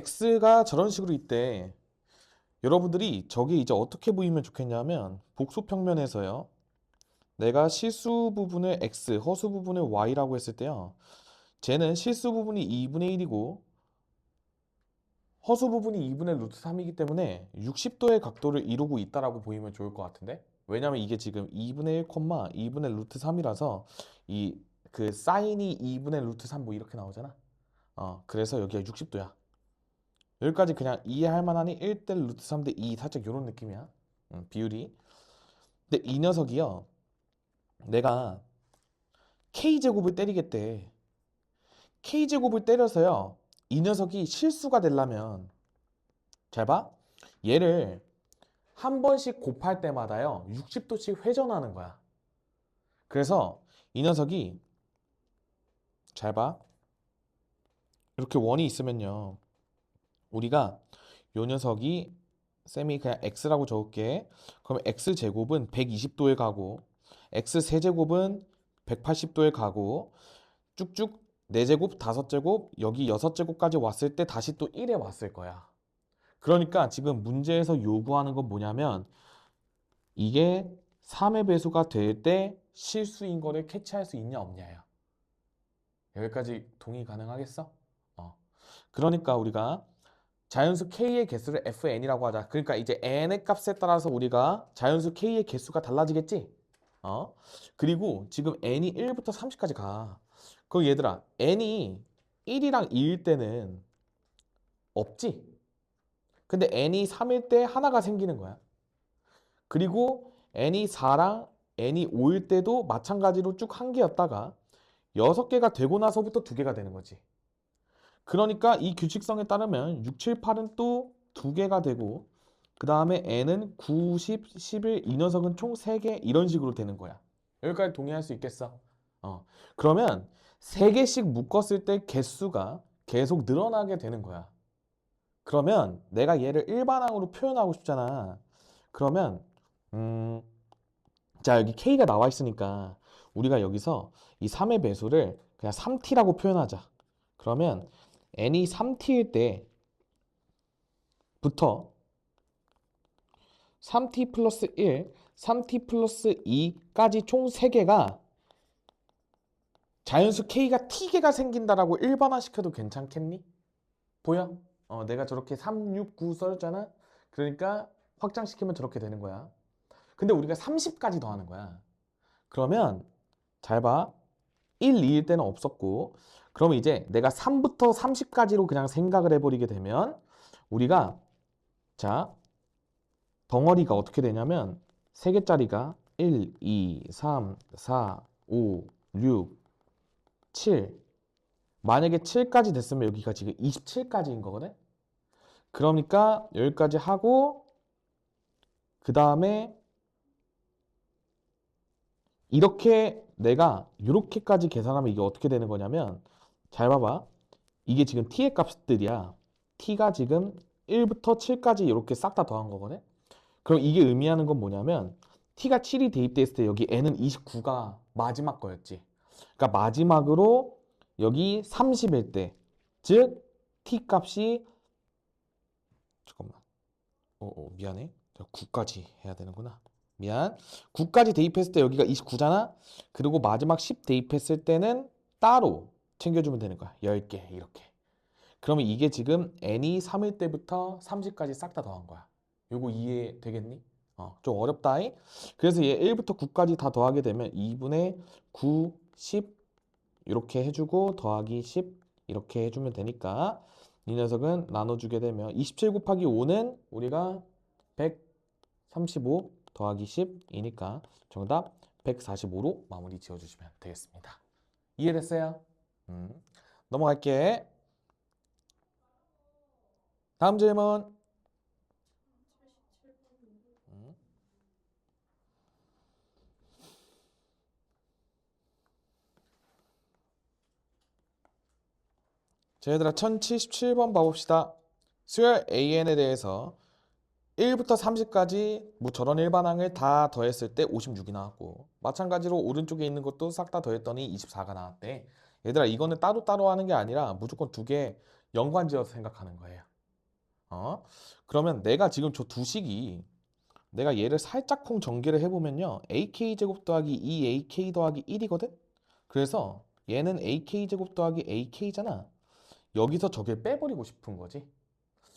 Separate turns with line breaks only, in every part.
x가 저런 식으로 있대. 여러분들이 저게 이제 어떻게 보이면 좋겠냐면 복수평면에서요. 내가 실수 부분을 x, 허수 부분을 y라고 했을 때요. 쟤는 실수 부분이 2분의 1이고 허수 부분이 2분의 루트 3이기 때문에 60도의 각도를 이루고 있다라고 보이면 좋을 것 같은데? 왜냐면 이게 지금 2분의 1, 2분의 루트 3이라서 이 그 사인이 2분의 루트 3 뭐 이렇게 나오잖아. 그래서 여기가 60도야. 여기까지 그냥 이해할 만하니 1대 루트 3대 2 살짝 이런 느낌이야. 비율이. 근데 이 녀석이요. 내가 K제곱을 때리겠대. K제곱을 때려서요. 이 녀석이 실수가 되려면 잘 봐. 얘를 한 번씩 곱할 때마다요. 60도씩 회전하는 거야. 그래서 이 녀석이 잘 봐. 이렇게 원이 있으면요. 우리가 요 녀석이 쌤이 그냥 x라고 적을게. 그럼 x제곱은 120도에 가고 x 세제곱은 180도에 가고 쭉쭉 4제곱, 5제곱, 여기 6제곱까지 왔을 때 다시 또 1에 왔을 거야. 그러니까 지금 문제에서 요구하는 건 뭐냐면 이게 3의 배수가 될 때 실수인 거를 캐치할 수 있냐 없냐야. 여기까지 동의 가능하겠어? 그러니까 우리가 자연수 k의 개수를 fn이라고 하자. 그러니까 이제 n의 값에 따라서 우리가 자연수 k의 개수가 달라지겠지? 그리고 지금 n이 1부터 30까지 가. 그럼 얘들아, n이 1이랑 2일 때는 없지? 근데 n이 3일 때 하나가 생기는 거야. 그리고 n이 4랑 n이 5일 때도 마찬가지로 쭉 한 개였다가 6개가 되고 나서부터 2개가 되는 거지. 그러니까 이 규칙성에 따르면 6, 7, 8은 또 2개가 되고 그 다음에 n은 9, 10, 11 이 녀석은 총 3개 이런 식으로 되는 거야. 여기까지 동의할 수 있겠어? 그러면 3개씩 묶었을 때 개수가 계속 늘어나게 되는 거야. 그러면 내가 얘를 일반항으로 표현하고 싶잖아. 그러면 자 여기 k가 나와 있으니까 우리가 여기서 이 3의 배수를 그냥 3t라고 표현하자. 그러면 n이 3t일 때부터 3t 플러스 1, 3t 플러스 2까지 총 3개가 자연수 k가 t개가 생긴다라고 일반화시켜도 괜찮겠니? 보여? 내가 저렇게 3, 6, 9 써줬잖아? 그러니까 확장시키면 저렇게 되는 거야. 근데 우리가 30까지 더하는 거야. 그러면 잘 봐. 1, 2일 때는 없었고 그럼 이제 내가 3부터 30까지로 그냥 생각을 해버리게 되면 우리가 자 덩어리가 어떻게 되냐면 3개짜리가 1, 2, 3, 4, 5, 6, 7 만약에 7까지 됐으면 여기가 지금 27까지인 거거든? 그러니까 여기까지 하고 그 다음에 이렇게 내가 이렇게까지 계산하면 이게 어떻게 되는 거냐면 잘 봐봐. 이게 지금 t의 값들이야. t가 지금 1부터 7까지 이렇게 싹 다 더한 거거든? 그럼 이게 의미하는 건 뭐냐면 t가 7이 대입됐을 때 여기 n은 29가 마지막 거였지. 그러니까 마지막으로 여기 30일 때, 즉 t 값이 잠깐만. 미안해. 9까지 해야 되는구나. 미안. 9까지 대입했을 때 여기가 29잖아. 그리고 마지막 10 대입했을 때는 따로 챙겨주면 되는 거야. 10개 이렇게. 그러면 이게 지금 n이 3일 때부터 30까지 싹 다 더한 거야. 요거 이해되겠니? 좀 어렵다잉? 그래서 얘 1부터 9까지 다 더하게 되면 2분의 9, 10 이렇게 해주고 더하기 10 이렇게 해주면 되니까 이 녀석은 나눠주게 되면 27 곱하기 5는 우리가 135 더하기 10이니까 정답 145로 마무리 지어주시면 되겠습니다. 이해됐어요? 넘어갈게. 다음 질문. 음. 자, 얘들아 1077번 봐봅시다. 수열 AN에 대해서 1부터 30까지 뭐 저런 일반항을 다 더했을 때 56이 나왔고 마찬가지로 오른쪽에 있는 것도 싹 다 더했더니 24가 나왔대. 얘들아 이거는 따로따로 하는 게 아니라 무조건 두 개 연관지어서 생각하는 거예요. 그러면 내가 지금 저 두 식이 내가 얘를 살짝쿵 전개를 해보면요. ak제곱 더하기 2ak 더하기 1이거든? 그래서 얘는 ak제곱 더하기 ak잖아. 여기서 저길 빼버리고 싶은 거지.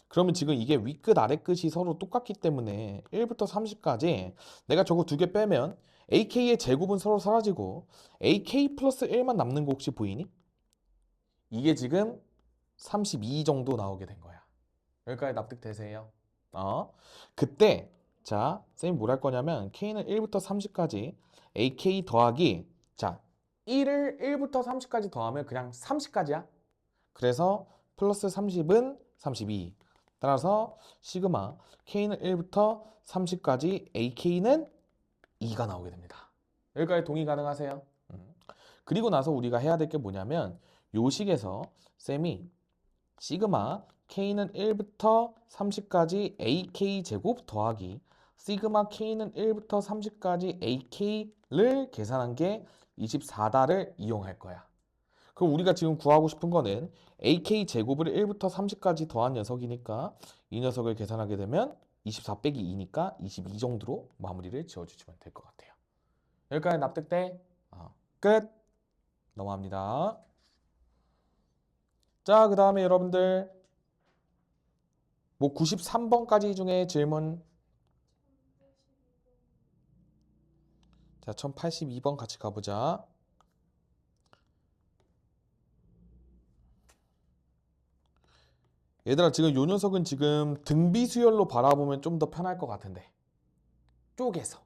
그러면 지금 이게 윗끝 아랫끝이 서로 똑같기 때문에 1부터 30까지 내가 저거 두 개 빼면 ak의 제곱은 서로 사라지고 ak 플러스 1만 남는 거 혹시 보이니? 이게 지금 32 정도 나오게 된 거야. 여기까지 납득되세요? 그때 자, 쌤이 뭘 할 거냐면 k는 1부터 30까지 ak 더하기 자, 1을 1부터 30까지 더하면 그냥 30까지야. 그래서 플러스 30은 32. 따라서 시그마 k는 1부터 30까지 ak는 2가 나오게 됩니다. 여기까지 동의 가능하세요? 그리고 나서 우리가 해야 될 게 뭐냐면 요 식에서 쌤이 시그마 k는 1부터 30까지 ak 제곱 더하기 시그마 k는 1부터 30까지 ak를 계산한 게 24다를 이용할 거야. 그럼 우리가 지금 구하고 싶은 거는 ak 제곱을 1부터 30까지 더한 녀석이니까 이 녀석을 계산하게 되면 24 빼기 2니까 22 정도로 마무리를 지어주시면 될 것 같아요. 여기까지 납득돼? 끝! 넘어갑니다. 자, 그 다음에 여러분들 뭐 93번까지 중에 질문 자, 1082번 같이 가보자. 얘들아 지금 요 녀석은 지금 등비 수열로 바라보면 좀 더 편할 것 같은데 쪼개서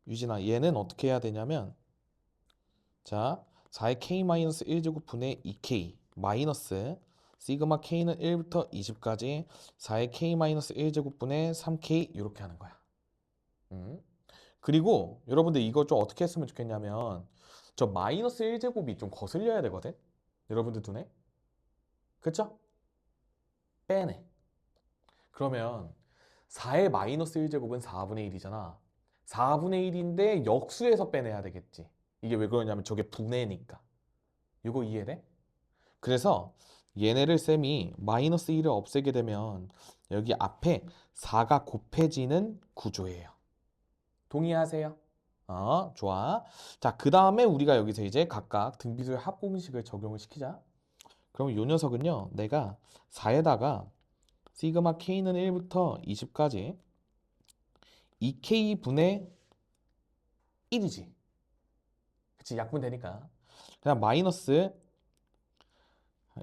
유진아 얘는 어떻게 해야 되냐면 자 4의 k-1제곱 분의 2k 마이너스 시그마 k는 1부터 20까지 4의 k-1제곱 분의 3k 이렇게 하는 거야. 그리고 여러분들 이거 좀 어떻게 했으면 좋겠냐면 저 마이너스 1제곱이 좀 거슬려야 되거든? 여러분들 눈에? 그쵸? 빼내. 그러면 4의 마이너스 1제곱은 4분의 1이잖아. 4분의 1인데 역수에서 빼내야 되겠지. 이게 왜 그러냐면 저게 분해니까. 이거 이해돼? 그래서 얘네를 쌤이 마이너스 1을 없애게 되면 여기 앞에 4가 곱해지는 구조예요. 동의하세요? 좋아. 자, 그 다음에 우리가 여기서 이제 각각 등비수열 합공식을 적용을 시키자. 그럼 이 녀석은요, 내가 4에다가 시그마 k는 1부터 20까지 2k 분의 1이지. 그치, 약분되니까. 그냥 마이너스,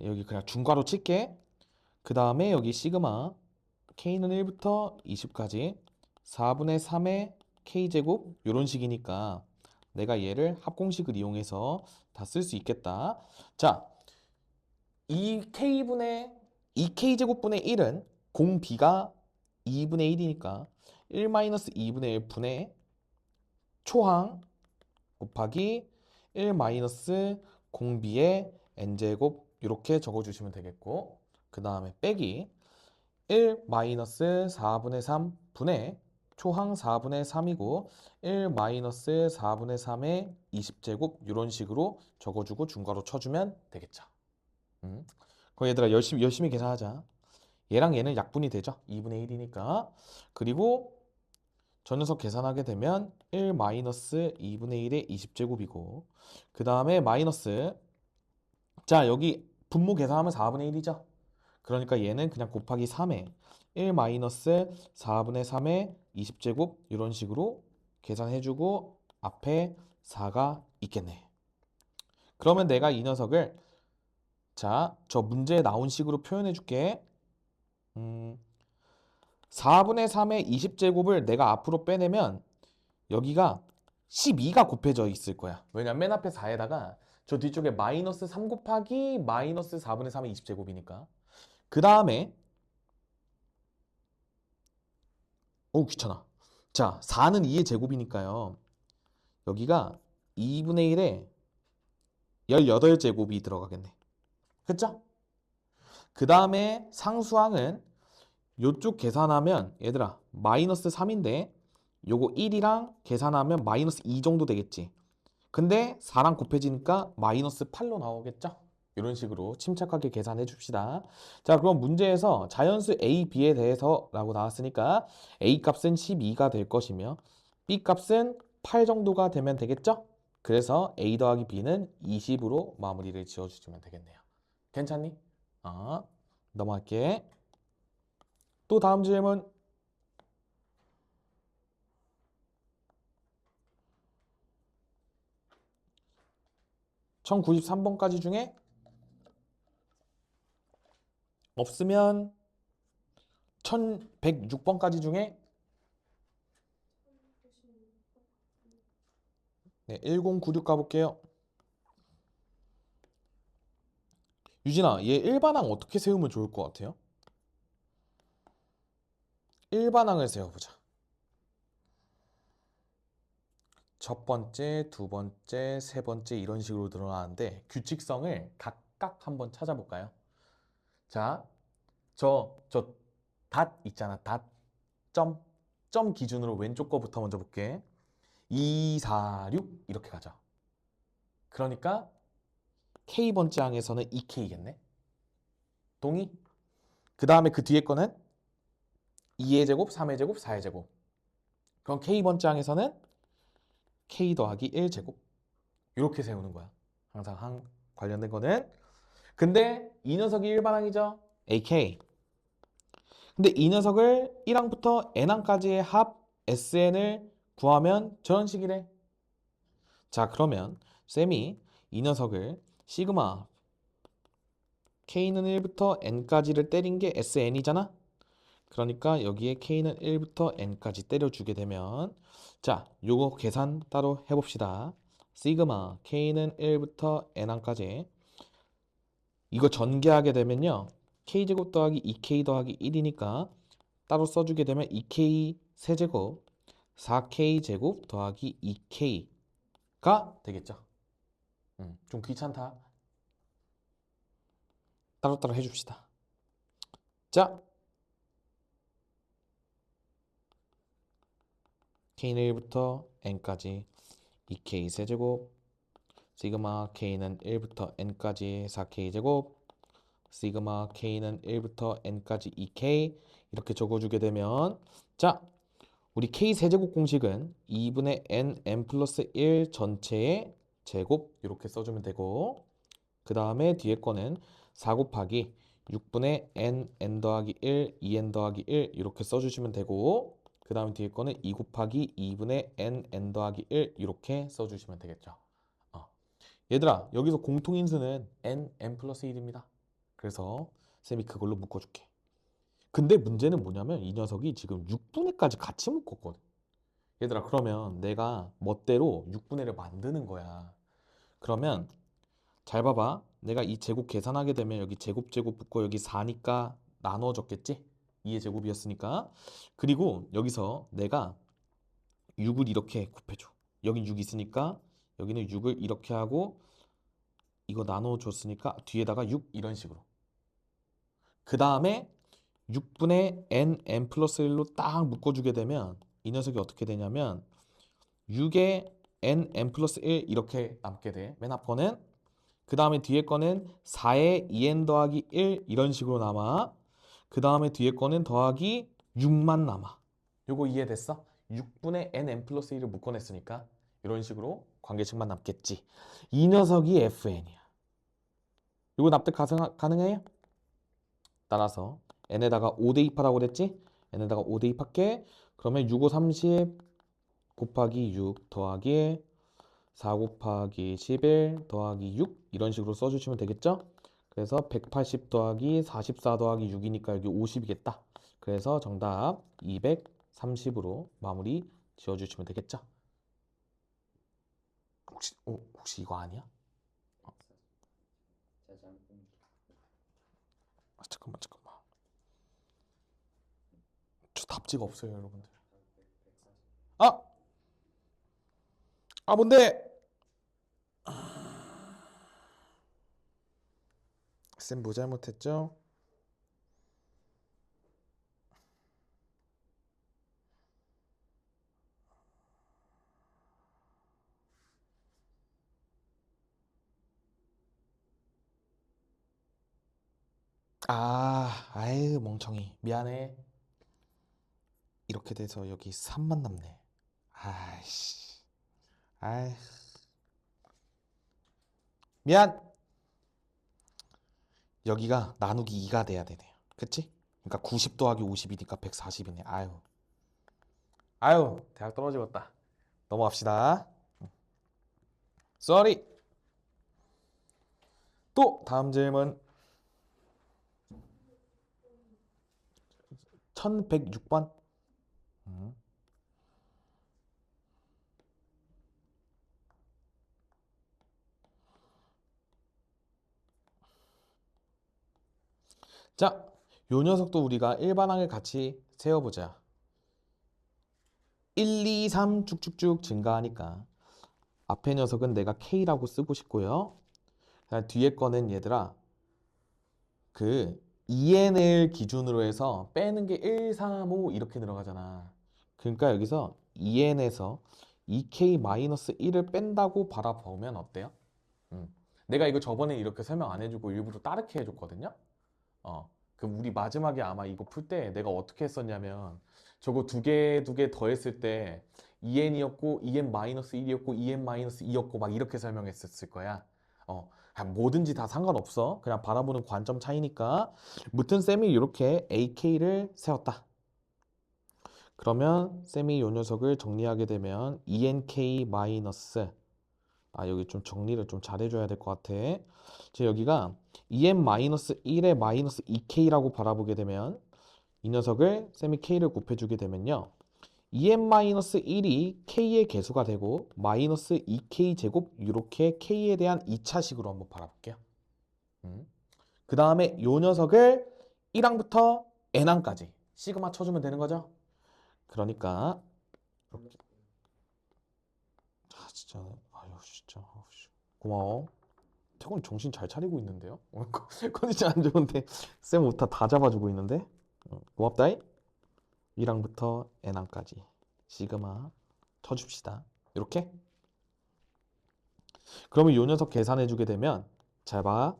여기 그냥 중괄호 칠게. 그 다음에 여기 시그마 k는 1부터 20까지 4분의 3의 k제곱 이런 식이니까 내가 얘를 합공식을 이용해서 다 쓸 수 있겠다. 자, 2k제곱분의 1은 공비가 2분의 1이니까 1-2분의 1분의 초항 곱하기 1- 공비의 n제곱 이렇게 적어주시면 되겠고 그 다음에 빼기 1-4분의 3 분의 초항 4분의 3이고 1-4분의 3의 20제곱 이런 식으로 적어주고 중괄호 쳐주면 되겠죠. 그럼 얘들아 열심히 계산하자. 얘랑 얘는 약분이 되죠. 2분의 1이니까. 그리고 저 녀석 계산하게 되면 1-2분의 1의 20제곱이고 그 다음에 마이너스 자 여기 분모 계산하면 4분의 1이죠. 그러니까 얘는 그냥 곱하기 3에 1-4분의 3의 20제곱 이런 식으로 계산해주고 앞에 4가 있겠네. 그러면 내가 이 녀석을 자, 저 문제에 나온 식으로 표현해 줄게. 4분의 3의 20제곱을 내가 앞으로 빼내면 여기가 12가 곱해져 있을 거야. 왜냐면 맨 앞에 4에다가 저 뒤쪽에 마이너스 3 곱하기 마이너스 4분의 3의 20제곱이니까. 그 다음에 귀찮아. 자, 4는 2의 제곱이니까요. 여기가 2분의 1에 18제곱이 들어가겠네. 그쵸? 그 다음에 상수항은 요쪽 계산하면 얘들아 마이너스 3인데 요거 1이랑 계산하면 마이너스 2 정도 되겠지. 근데 4랑 곱해지니까 마이너스 8로 나오겠죠? 이런 식으로 침착하게 계산해 줍시다. 자, 그럼 문제에서 자연수 A, B에 대해서 라고 나왔으니까 A 값은 12가 될 것이며 B 값은 8 정도가 되면 되겠죠? 그래서 A 더하기 B는 20으로 마무리를 지어주시면 되겠네요. 괜찮니? 넘어갈게. 또 다음 질문. 1093번까지 중에 없으면 1106번까지 중에 네, 1096 가볼게요. 유진아, 얘 일반항 어떻게 세우면 좋을 것 같아요? 일반항을 세워보자. 첫 번째, 두 번째, 세 번째 이런 식으로 늘어나는데 규칙성을 각각 한번 찾아볼까요? 자, 저 닷 있잖아, 닷. 점 기준으로 왼쪽 거부터 먼저 볼게. 2, 4, 6 이렇게 가죠. 그러니까 K번째 항에서는 2K겠네. 동의? 그 다음에 그 뒤에 거는 2의 제곱, 3의 제곱, 4의 제곱. 그럼 K번째 항에서는 K 더하기 1제곱. 이렇게 세우는 거야. 항상 항 관련된 거는. 근데 이 녀석이 일반항이죠. AK. 근데 이 녀석을 1항부터 n항까지의 합 SN을 구하면 저런 식이래. 자, 그러면 쌤이 이 녀석을 시그마 K는 1부터 n까지를 때린 게 SN이잖아? 그러니까 여기에 K는 1부터 n까지 때려주게 되면 자, 요거 계산 따로 해봅시다. 시그마 K는 1부터 n항까지 이거 전개하게 되면요. K제곱 더하기 2K 더하기 1이니까 따로 써주게 되면 2K 세제곱 4K 제곱 더하기 2K가 되겠죠. 좀 귀찮다. 따로따로 해줍시다. 자, K는 1부터 N까지 2K 세제곱 시그마 K는 1부터 N까지 4K 제곱 시그마 K는 1부터 N까지 2K 이렇게 적어주게 되면 자, 우리 K 세제곱 공식은 2분의 N 플러스 1 전체의 제곱 이렇게 써주면 되고 그 다음에 뒤에 거는 4 곱하기 6분의 N 더하기 1, 2N 더하기 1 이렇게 써주시면 되고 그 다음에 뒤에 거는 2 곱하기 2분의 N 더하기 1 이렇게 써주시면 되겠죠. 얘들아, 여기서 공통인수는 N 플러스 1입니다. 그래서 쌤이 그걸로 묶어줄게. 근데 문제는 뭐냐면 이 녀석이 지금 6분의까지 같이 묶었거든. 얘들아, 그러면 내가 멋대로 6분의를 만드는 거야. 그러면 잘 봐봐. 내가 이 제곱 계산하게 되면 여기 제곱 붙고 여기 4니까 나눠졌겠지? 2의 제곱이었으니까. 그리고 여기서 내가 6을 이렇게 곱해줘. 여기 6 있으니까 여기는 6을 이렇게 하고 이거 나눠줬으니까 뒤에다가 6 이런 식으로. 그 다음에 6분의 n 플러스 1로 딱 묶어주게 되면 이 녀석이 어떻게 되냐면 6의 n 플러스 1 이렇게 남게 돼. 맨 앞 거는. 그 다음에 뒤에 거는 4의 2n 더하기 1 이런 식으로 남아. 그 다음에 뒤에 거는 더하기 6만 남아. 요거 이해됐어? 6분의 n 플러스 1을 묶어냈으니까 이런 식으로 관계식만 남겠지. 이 녀석이 fn이야. 요거 납득 가능해요? 따라서 n에다가 5 대입하라고 그랬지? n에다가 5 대입할게. 그러면 6, 5, 30 곱하기 6 더하기 4 곱하기 11 더하기 6 이런 식으로 써주시면 되겠죠? 그래서 180 더하기 44 더하기 6이니까 여기 50이겠다. 그래서 정답 230으로 마무리 지어주시면 되겠죠? 혹시 이거 아니야? 잠깐만. 저 답지가 없어요, 여러분들. 아! 뭔데? 쌤 뭐 잘못했죠? 아유, 멍청이. 미안해. 이렇게 돼서 여기 3만 남네. 아이씨. 아이, 미안. 여기가 나누기 2가 돼야 되네요. 그치? 그러니까 90 더하기 50이니까 140이네. 아유, 대학 떨어지겠다. 넘어갑시다. 쏘리. 또 다음 질문. 1106번. 자, 요 녀석도 우리가 일반항을 같이 세워보자. 1, 2, 3 쭉쭉쭉 증가하니까 앞에 녀석은 내가 K라고 쓰고 싶고요. 그다음 뒤에 거는 얘들아 그 EN을 기준으로 해서 빼는 게 1, 3, 5 이렇게 들어가잖아. 그러니까 여기서 EN에서 2K-1을 뺀다고 바라보면 어때요? 내가 이거 저번에 이렇게 설명 안 해주고 일부러 따르게 해줬거든요. 그 우리 마지막에 아마 이거 풀 때 내가 어떻게 했었냐면 저거 두 개 더했을 때 EN이었고 EN-1이었고 EN-2였고 막 이렇게 설명했었을 거야. 뭐든지 다 상관없어. 그냥 바라보는 관점 차이니까. 무튼 쌤이 이렇게 AK를 세웠다. 그러면 쌤이 요 녀석을 정리하게 되면 ENK 마이너스 여기 좀 정리를 좀 잘해줘야 될 것 같아. 여기가 EN-1에 마이너스 2K라고 바라보게 되면 이 녀석을 쌤이 K를 곱해주게 되면요. EN-1이 K의 개수가 되고 마이너스 2K 제곱 이렇게 K에 대한 2차식으로 한번 바라볼게요. 그 다음에 요 녀석을 1항부터 N항까지 시그마 쳐주면 되는 거죠. 그러니까 이렇게. 진짜 아유 진짜 고마워. 태곤이 정신 잘 차리고 있는데요. 컨디션 안 좋은데 쌤 오타 다 잡아주고 있는데. 고맙다이. 1항부터 N항까지 시그마 쳐줍시다. 이렇게. 그러면 요 녀석 계산해주게 되면 잘 봐.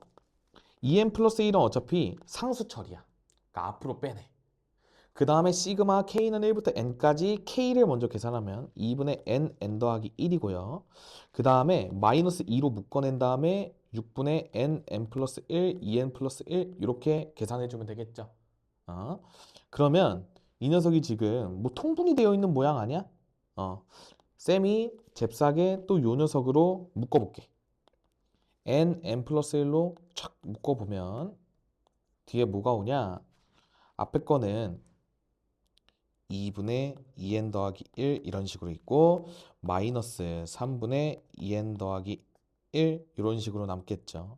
2n 플러스 1은 어차피 상수처리야. 그러니까 앞으로 빼내. 그 다음에 시그마 k는 1부터 n까지 k를 먼저 계산하면 2분의 n 더하기 1이고요. 그 다음에 마이너스 2로 묶어낸 다음에 6분의 n 플러스 1, 2n 플러스 1 이렇게 계산해주면 되겠죠. 그러면 이 녀석이 지금 뭐 통분이 되어 있는 모양 아니야? 쌤이 잽싸게 또 요 녀석으로 묶어볼게. n 플러스 1로 착 묶어보면 뒤에 뭐가 오냐? 앞에 거는 2분의 2n 더하기 1 이런 식으로 있고 마이너스 3분의 2n 더하기 1 이런 식으로 남겠죠.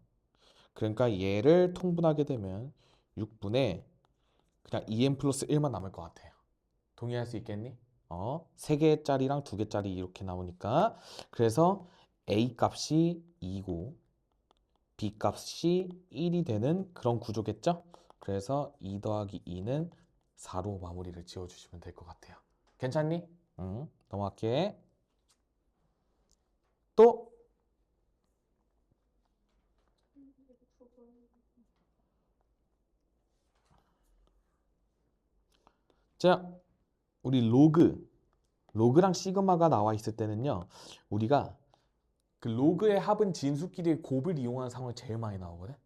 그러니까 얘를 통분하게 되면 6분의 그냥 2n 플러스 1만 남을 것 같아요. 동의할 수 있겠니? 3개짜리랑 2개짜리 이렇게 나오니까 그래서 A 값이 2고 B 값이 1이 되는 그런 구조겠죠? 그래서 2 더하기 2는 4로 마무리를 지어주시면 될 것 같아요. 괜찮니? 응, 넘어갈게. 또, 자, 우리 로그랑 시그마가 나와 있을 때는요, 우리가 그 로그의 합은 진수끼리의 곱을 이용한 상황이 제일 많이 나오거든.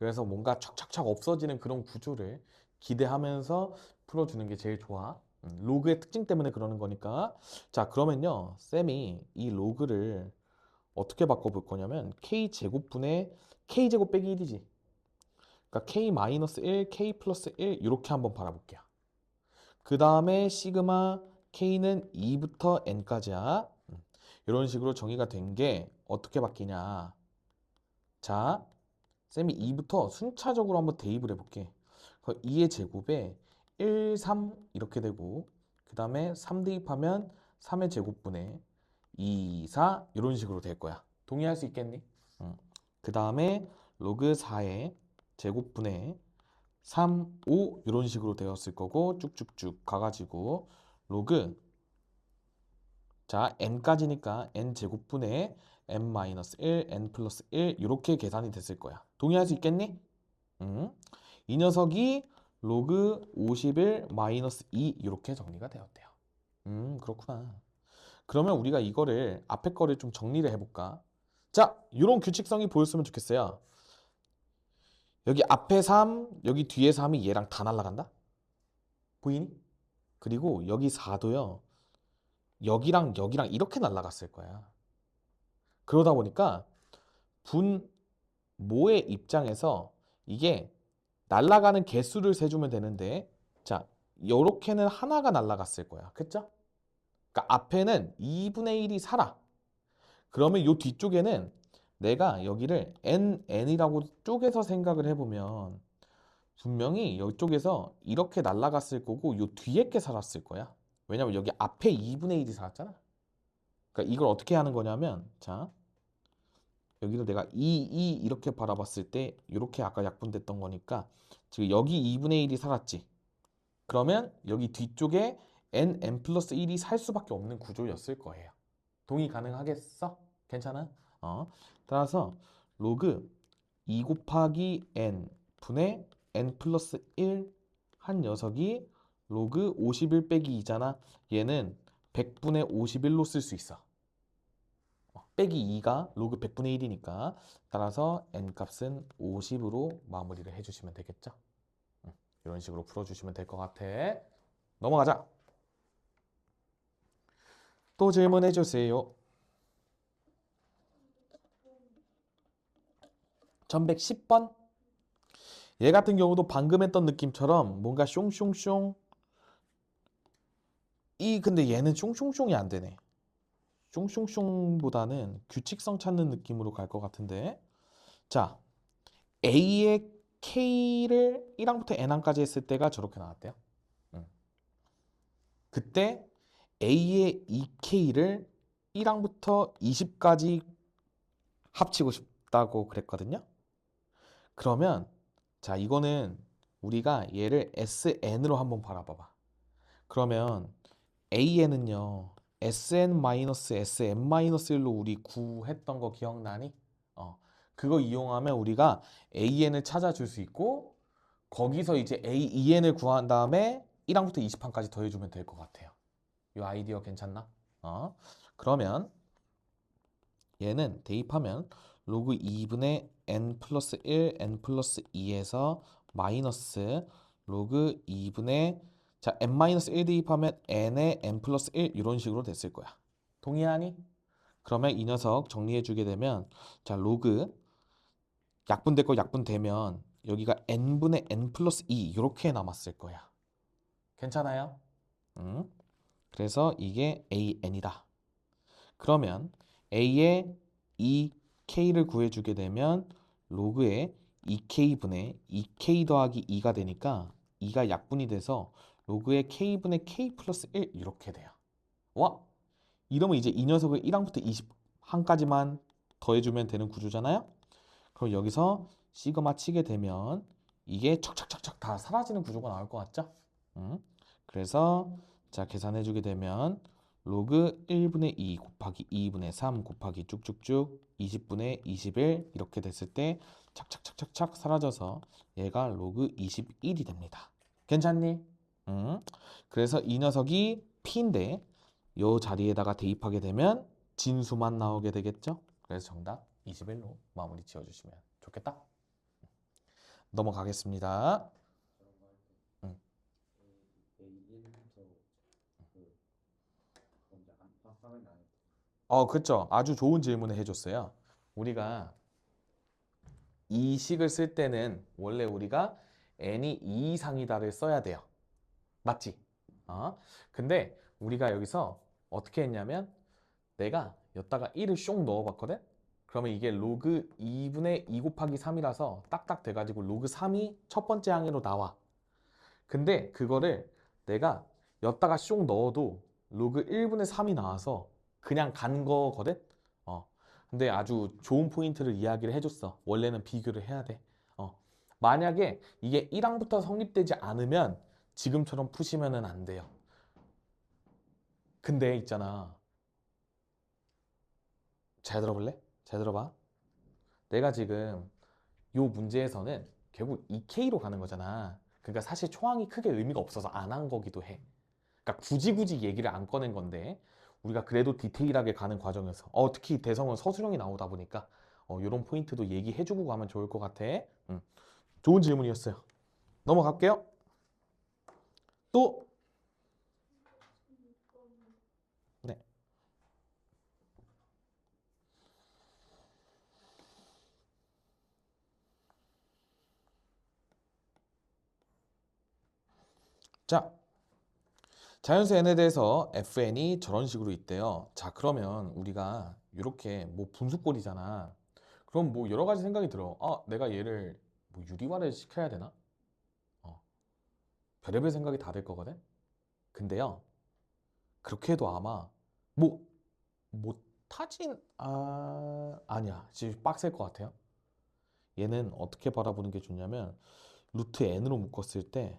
그래서 뭔가 촥촥촥 없어지는 그런 구조를 기대하면서 풀어주는 게 제일 좋아. 로그의 특징 때문에 그러는 거니까. 자, 그러면요, 쌤이 이 로그를 어떻게 바꿔볼 거냐면 k제곱분의 k제곱 빼기 1이지. 그러니까 k-1, k 플러스 1 이렇게 한번 바라볼게요. 그 다음에 시그마 k는 2부터 n까지야. 이런 식으로 정의가 된 게 어떻게 바뀌냐. 자, 쌤이 2부터 순차적으로 한번 대입을 해볼게. 2의 제곱에 1, 3 이렇게 되고 그 다음에 3 대입하면 3의 제곱분의 2, 4 이런 식으로 될 거야. 동의할 수 있겠니? 그 다음에 로그 4의 제곱분의 3, 5 이런 식으로 되었을 거고 쭉쭉쭉 가가지고 로그 자 n까지니까 n 제곱분의 n-1, n 플러스 1 이렇게 계산이 됐을 거야. 동의할 수 있겠니? 이 녀석이 로그 51 마이너스 2 이렇게 정리가 되었대요. 그렇구나. 그러면 우리가 이거를 앞에 거를 좀 정리를 해볼까? 자, 이런 규칙성이 보였으면 좋겠어요. 여기 앞에 3, 여기 뒤에 3이 얘랑 다 날아간다? 보이니? 그리고 여기 4도요. 여기랑 여기랑 이렇게 날아갔을 거야. 그러다 보니까 분모의 입장에서 이게 날아가는 개수를 세주면 되는데, 자, 요렇게는 하나가 날아갔을 거야. 그쵸? 그러니까 앞에는 2분의 1이 살아. 그러면 요 뒤쪽에는 내가 여기를 n이라고 쪼개서 생각을 해보면 분명히 이쪽에서 이렇게 날아갔을 거고 요 뒤에 게 살았을 거야. 왜냐면 여기 앞에 2분의 1이 살았잖아. 그러니까 이걸 어떻게 하는 거냐면, 자, 여기를 내가 2 이렇게 바라봤을 때 이렇게 아까 약분됐던 거니까 지금 여기 2분의 1이 살았지. 그러면 여기 뒤쪽에 n 플러스 1이 살 수밖에 없는 구조였을 거예요. 동의 가능하겠어? 괜찮아? 따라서 로그 2 곱하기 n 분의 n 플러스 1 한 녀석이 로그 51 빼기 2잖아. 얘는 100분의 51로 쓸 수 있어. 빼기 2가 로그 100분의 1이니까 따라서 n 값은 50으로 마무리를 해주시면 되겠죠. 이런 식으로 풀어주시면 될 것 같아. 넘어가자. 또 질문해 주세요. 1110번. 얘 같은 경우도 방금 했던 느낌처럼 뭔가 숑숑숑 근데 얘는 숑숑숑이 안 되네. 숑숑숑보다는 규칙성 찾는 느낌으로 갈 것 같은데. 자, A의 K를 1항부터 N항까지 했을 때가 저렇게 나왔대요. 그때 A의 EK를 1항부터 20까지 합치고 싶다고 그랬거든요. 그러면 자, 이거는 우리가 얘를 SN으로 한번 바라봐봐. 그러면 AN은요 SN-SM-1로 우리 구했던 거 기억나니? 그거 이용하면 우리가 AN을 찾아줄 수 있고 거기서 이제 AEN을 구한 다음에 1항부터 20항까지 더해주면 될 것 같아요. 이 아이디어 괜찮나? 그러면 얘는 대입하면 로그 2분의 n 플러스 1 n 플러스 2에서 마이너스 로그 2분의 자 n 마이너스 1 대입하면 n의 n 플러스 1 이런 식으로 됐을 거야. 동의하니? 그러면 이 녀석 정리해 주게 되면 자 로그 약분될 거 약분되면 여기가 n분의 n 플러스 2 이렇게 남았을 거야. 괜찮아요? 그래서 이게 an이다. 그러면 a의 2k를 구해주게 되면 로그의 2k분의 2k 더하기 2가 되니까 2가 약분이 돼서 로그의 k분의 k 플러스 1 이렇게 돼요. 와! 이러면 이제 이 녀석을 1항부터 20항까지만 더해주면 되는 구조잖아요? 그럼 여기서 시그마 치게 되면 이게 척척척척 다 사라지는 구조가 나올 것 같죠? 그래서 자 계산해주게 되면 로그 1분의 2 곱하기 2분의 3 곱하기 쭉쭉쭉 20분의 21 이렇게 됐을 때 착착착착착 사라져서 얘가 로그 21이 됩니다. 괜찮니? 그래서 이 녀석이 P인데 이 자리에다가 대입하게 되면 진수만 나오게 되겠죠? 그래서 정답 21로 마무리 지어주시면 좋겠다. 넘어가겠습니다. 음. 그렇죠. 아주 좋은 질문을 해줬어요. 우리가 이 식을 쓸 때는 원래 우리가 n이 2 이상이다를 써야 돼요. 맞지? 근데 우리가 여기서 어떻게 했냐면 내가 여기다가 1을 쇽 넣어봤거든? 그러면 이게 로그 2분의 2 곱하기 3이라서 딱딱 돼가지고 로그 3이 첫 번째 항으로 나와. 근데 그거를 내가 여기다가 쇽 넣어도 로그 1분의 3이 나와서 그냥 간 거거든? 근데 아주 좋은 포인트를 이야기를 해줬어. 원래는 비교를 해야 돼. 만약에 이게 1항부터 성립되지 않으면 지금처럼 푸시면은 안 돼요. 근데 있잖아. 잘 들어볼래? 잘 들어봐. 내가 지금 요 문제에서는 결국 2K로 가는 거잖아. 그러니까 사실 초항이 크게 의미가 없어서 안 한 거기도 해. 그러니까 굳이 얘기를 안 꺼낸 건데 우리가 그래도 디테일하게 가는 과정에서 특히 대성은 서술형이 나오다 보니까 이런 포인트도 얘기해주고 가면 좋을 것 같아. 좋은 질문이었어요. 넘어갈게요. 또 네. 자, 자연수 n에 대해서 fn이 저런 식으로 있대요. 자, 그러면 우리가 이렇게 뭐 분수꼴이잖아. 그럼 뭐 여러 가지 생각이 들어. 내가 얘를 뭐 유리화를 시켜야 되나? 어, 별의별 생각이 다 들 거거든. 근데요, 그렇게 해도 아마 뭐 못하진 아니야. 지금 빡셀 것 같아요. 얘는 어떻게 바라보는 게 좋냐면 루트 n으로 묶었을 때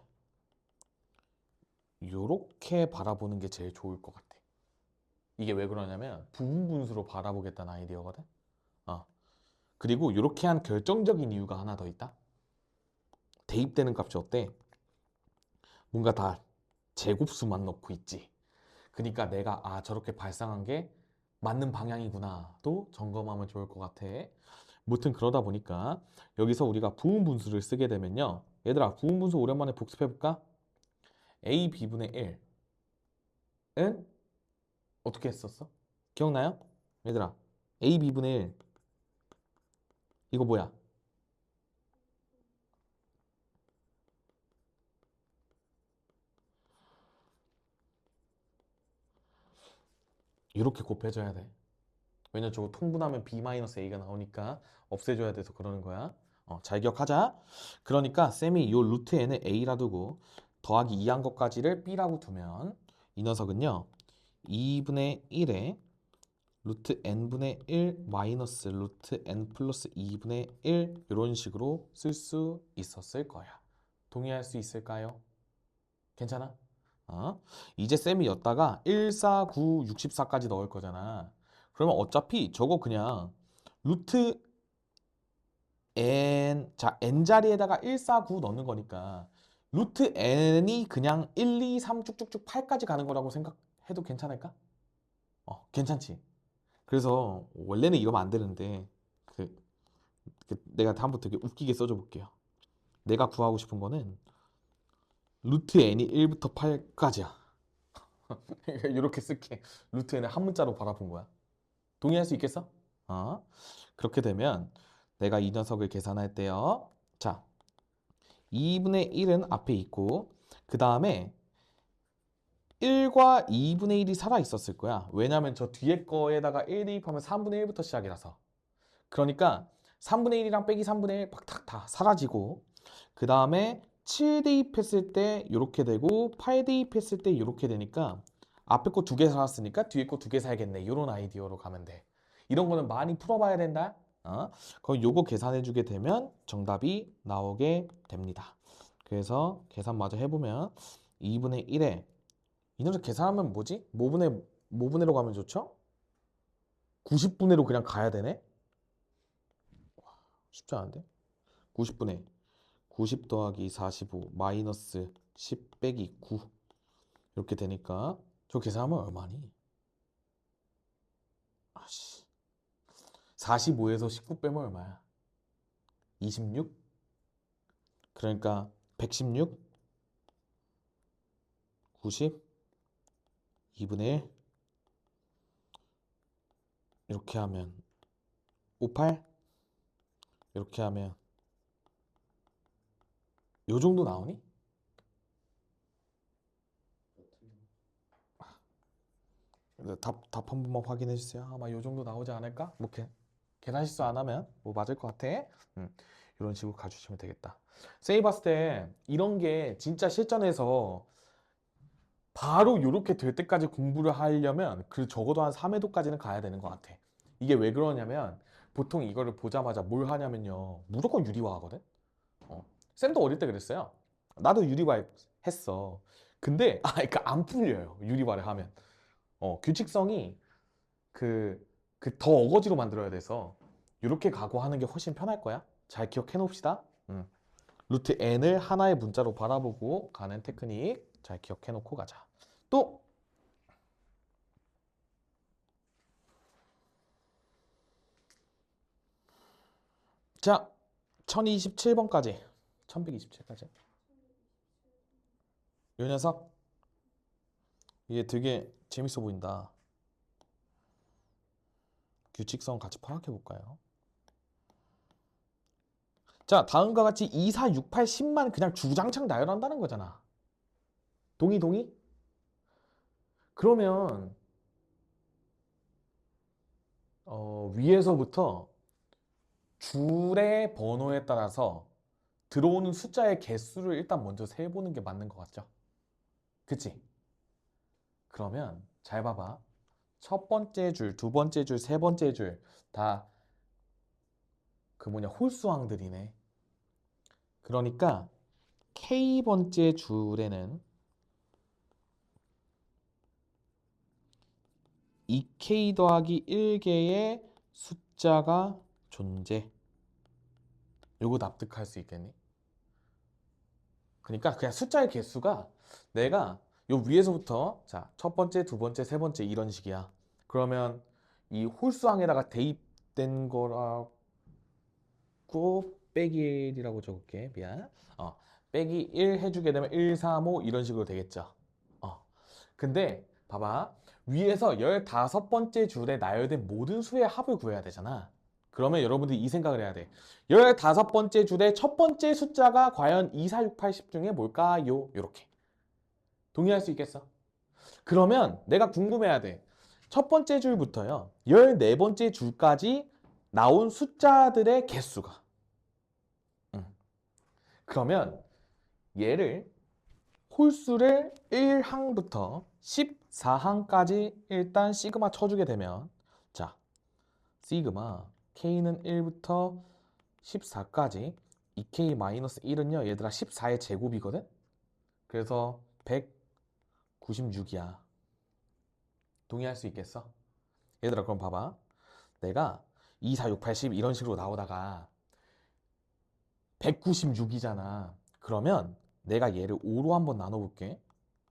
요렇게 바라보는 게 제일 좋을 것 같아. 이게 왜 그러냐면 부분 분수로 바라보겠다는 아이디어거든. 어. 그리고 이렇게 한 결정적인 이유가 하나 더 있다. 대입되는 값이 어때? 뭔가 다 제곱수만 넣고 있지. 그러니까 내가 저렇게 발상한 게 맞는 방향이구나 또 점검하면 좋을 것 같아. 무튼 그러다 보니까 여기서 우리가 부분 분수를 쓰게 되면요. 얘들아 부분 분수 오랜만에 복습해 볼까? a b분의 1은 어떻게 했었어? 기억나요? 얘들아 a b분의 1 이거 뭐야? 이렇게 곱해줘야 돼. 왜냐면 저거 통분하면 b-a가 나오니까 없애줘야 돼서 그러는 거야. 잘 기억하자. 그러니까 쌤이 요 루트 n을 a라 두고 더하기 2한 것까지를 b라고 두면 이 녀석은요 2분의 1에 루트 n분의 1 마이너스 루트 n 플러스 2분의 1 이런 식으로 쓸 수 있었을 거야. 동의할 수 있을까요? 괜찮아? 이제 쌤이 였다가 1, 4, 9, 64까지 넣을 거잖아. 그러면 어차피 저거 그냥 루트 n, 자, n 자리에다가 1, 4, 9 넣는 거니까 루트 n이 그냥 1, 2, 3 쭉쭉쭉 8까지 가는 거라고 생각해도 괜찮을까? 괜찮지. 그래서 원래는 이러면 안 되는데 그, 내가 다음부터 되게 웃기게 써줘 볼게요. 내가 구하고 싶은 거는 루트 n이 1부터 8까지야. 이렇게 쓸게. 루트 n을 한 문자로 바라본 거야. 동의할 수 있겠어? 어? 그렇게 되면 내가 이 녀석을 계산할 때요. 자, 2분의 1은 앞에 있고 그 다음에 1과 2분의 1이 살아 있었을 거야. 왜냐면 저 뒤에 거에다가 1 대입하면 3분의 1부터 시작이라서. 그러니까 3분의 1이랑 빼기 3분의 1 팍탁 다 사라지고 그 다음에 7 대입했을 때 이렇게 되고 8 대입했을 때 이렇게 되니까 앞에 거 두 개 살았으니까 뒤에 거 두 개 살겠네. 이런 아이디어로 가면 돼. 이런 거는 많이 풀어봐야 된다. 그럼 요거 계산해주게 되면 정답이 나오게 됩니다. 그래서 계산 마저 해보면 2분의 1에 이 녀석 계산하면 뭐지? 뭐분의로 가면 좋죠? 90분의로 그냥 가야 되네? 쉽지 않은데? 90분의 90 더하기 45 마이너스 10 빼기 9 이렇게 되니까 저 계산하면 얼마니? 아씨 45에서 19 빼면 얼마야? 26? 그러니까 116 90 2분의 1 이렇게 하면 58 이렇게 하면 요 정도 나오니? 답 한 번만 확인해 주세요. 아마 요 정도 나오지 않을까? 뭐 계산 실수 안 하면 뭐 맞을 것 같아. 이런 식으로 가주시면 되겠다. 세이 봤을 때 이런 게 진짜 실전에서 바로 이렇게 될 때까지 공부를 하려면 그 적어도 한 3회도까지는 가야 되는 것 같아. 이게 왜 그러냐면 보통 이거를 보자마자 뭘 하냐면요. 무조건 유리화 하거든? 쌤도 어릴 때 그랬어요. 나도 유리화 했어. 근데, 그러니까 안 풀려요. 유리화를 하면. 규칙성이 더 어거지로 만들어야 돼서 이렇게 각오하는 게 훨씬 편할 거야. 잘 기억해 놓읍시다. 루트 n을 하나의 문자로 바라보고 가는 테크닉 잘 기억해 놓고 가자. 또 자, 1027번까지. 1127까지. 요 녀석 이게 되게 재밌어 보인다. 규칙성 같이 파악해 볼까요? 자, 다음과 같이 2, 4, 6, 8, 10만 그냥 주장창 나열한다는 거잖아. 동의, 동의? 그러면 위에서부터 줄의 번호에 따라서 들어오는 숫자의 개수를 일단 먼저 세보는 게 맞는 것 같죠? 그치? 그러면 잘 봐봐. 첫 번째 줄, 두 번째 줄, 세 번째 줄 다 그 홀수항들이네. 그러니까 K번째 줄에는 2K 더하기 1개의 숫자가 존재. 요거 납득할 수 있겠니? 그러니까 그냥 숫자의 개수가 내가 요 위에서부터 자, 첫 번째, 두 번째, 세 번째 이런 식이야. 그러면 이 홀수항에다가 대입된 거라고 빼기 1이라고 적을게. 미안. 빼기 1 해주게 되면 1, 3, 5 이런 식으로 되겠죠. 근데 봐봐. 위에서 15번째 줄에 나열된 모든 수의 합을 구해야 되잖아. 그러면 여러분들이 이 생각을 해야 돼. 15번째 줄의 첫 번째 숫자가 과연 2, 4, 6, 8, 10 중에 뭘까요? 요렇게. 동의할 수 있겠어? 그러면 내가 궁금해야 돼. 첫 번째 줄부터요. 14번째 줄까지 나온 숫자들의 개수가. 그러면 얘를 홀수를 1항부터 14항까지 일단 시그마 쳐주게 되면 자, 시그마 K는 1부터 14까지 2K-1은요 얘들아 14의 제곱이거든? 그래서 196이야. 동의할 수 있겠어? 얘들아 그럼 봐봐. 내가 2, 4, 6, 8, 10 이런 식으로 나오다가 196이잖아. 그러면 내가 얘를 5로 한번 나눠볼게.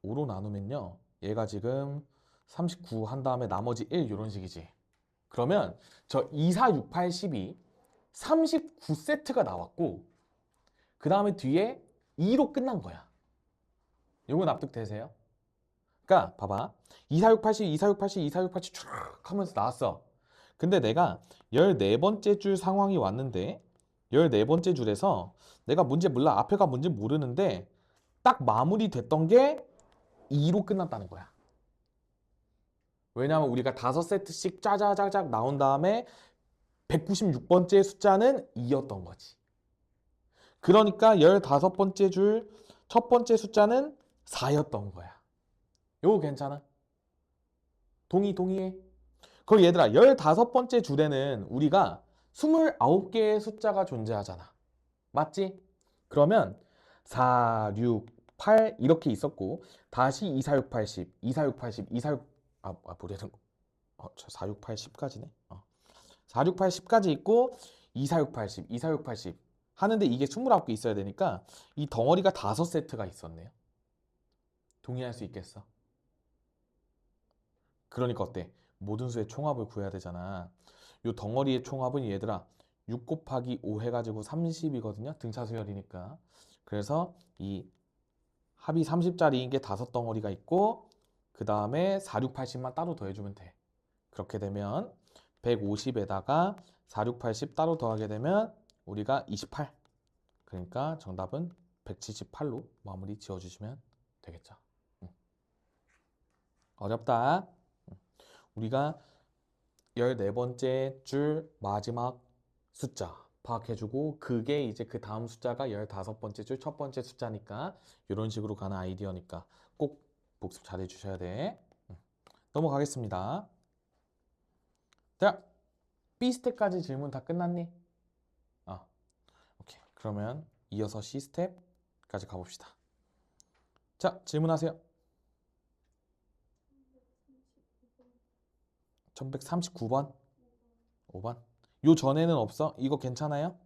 5로 나누면요. 얘가 지금 39 한 다음에 나머지 1 이런 식이지. 그러면 저 2, 4, 6, 8, 10이 39세트가 나왔고 그 다음에 뒤에 2로 끝난 거야. 이거 납득되세요? 그러니까 봐봐. 2, 4, 6, 8, 10, 2, 4, 6, 8, 10, 2, 4, 6, 8, 10 쭉 하면서 나왔어. 근데 내가 14번째 줄 상황이 왔는데 14번째 줄에서 내가 문제 몰라. 앞에가 뭔지 모르는데 딱 마무리됐던 게 2로 끝났다는 거야. 왜냐하면 우리가 5세트씩 짜자자작 나온 다음에 196번째 숫자는 2였던 거지. 그러니까 15번째 줄 첫 번째 숫자는 4였던 거야. 요거 괜찮아? 동의해? 그럼 얘들아 15번째 줄에는 우리가 29개의 숫자가 존재하잖아. 맞지? 그러면 4, 6, 8 이렇게 있었고 다시 2, 4, 6, 8, 10, 2, 4, 6, 8, 10, 2, 4, 6 뭐래는 4, 6, 8, 10까지네. 4, 6, 8, 10까지 있고 2, 4, 6, 8, 10, 2, 4, 6, 8, 10 하는데 이게 29개 있어야 되니까 이 덩어리가 5세트가 있었네요. 동의할 수 있겠어? 그러니까 어때? 모든 수의 총합을 구해야 되잖아. 요 덩어리의 총합은 얘들아 6 곱하기 5 해가지고 30이거든요. 등차 수열이니까. 그래서 이 합이 30짜리인 게 5덩어리가 있고 그 다음에 4, 6, 80만 따로 더해주면 돼. 그렇게 되면 150에다가 4, 6, 80 따로 더하게 되면 우리가 28. 그러니까 정답은 178로 마무리 지어주시면 되겠죠. 어렵다. 우리가 14번째 줄 마지막 숫자 파악해주고 그게 이제 그 다음 숫자가 15번째 줄 첫 번째 숫자니까 이런 식으로 가는 아이디어니까 꼭 복습 잘 해주셔야 돼. 넘어가겠습니다. 자, B스텝까지 질문 다 끝났니? 오케이. 그러면 이어서 C스텝까지 가봅시다. 자, 질문하세요. 1139번? 5번? 요 전에는 없어? 이거 괜찮아요?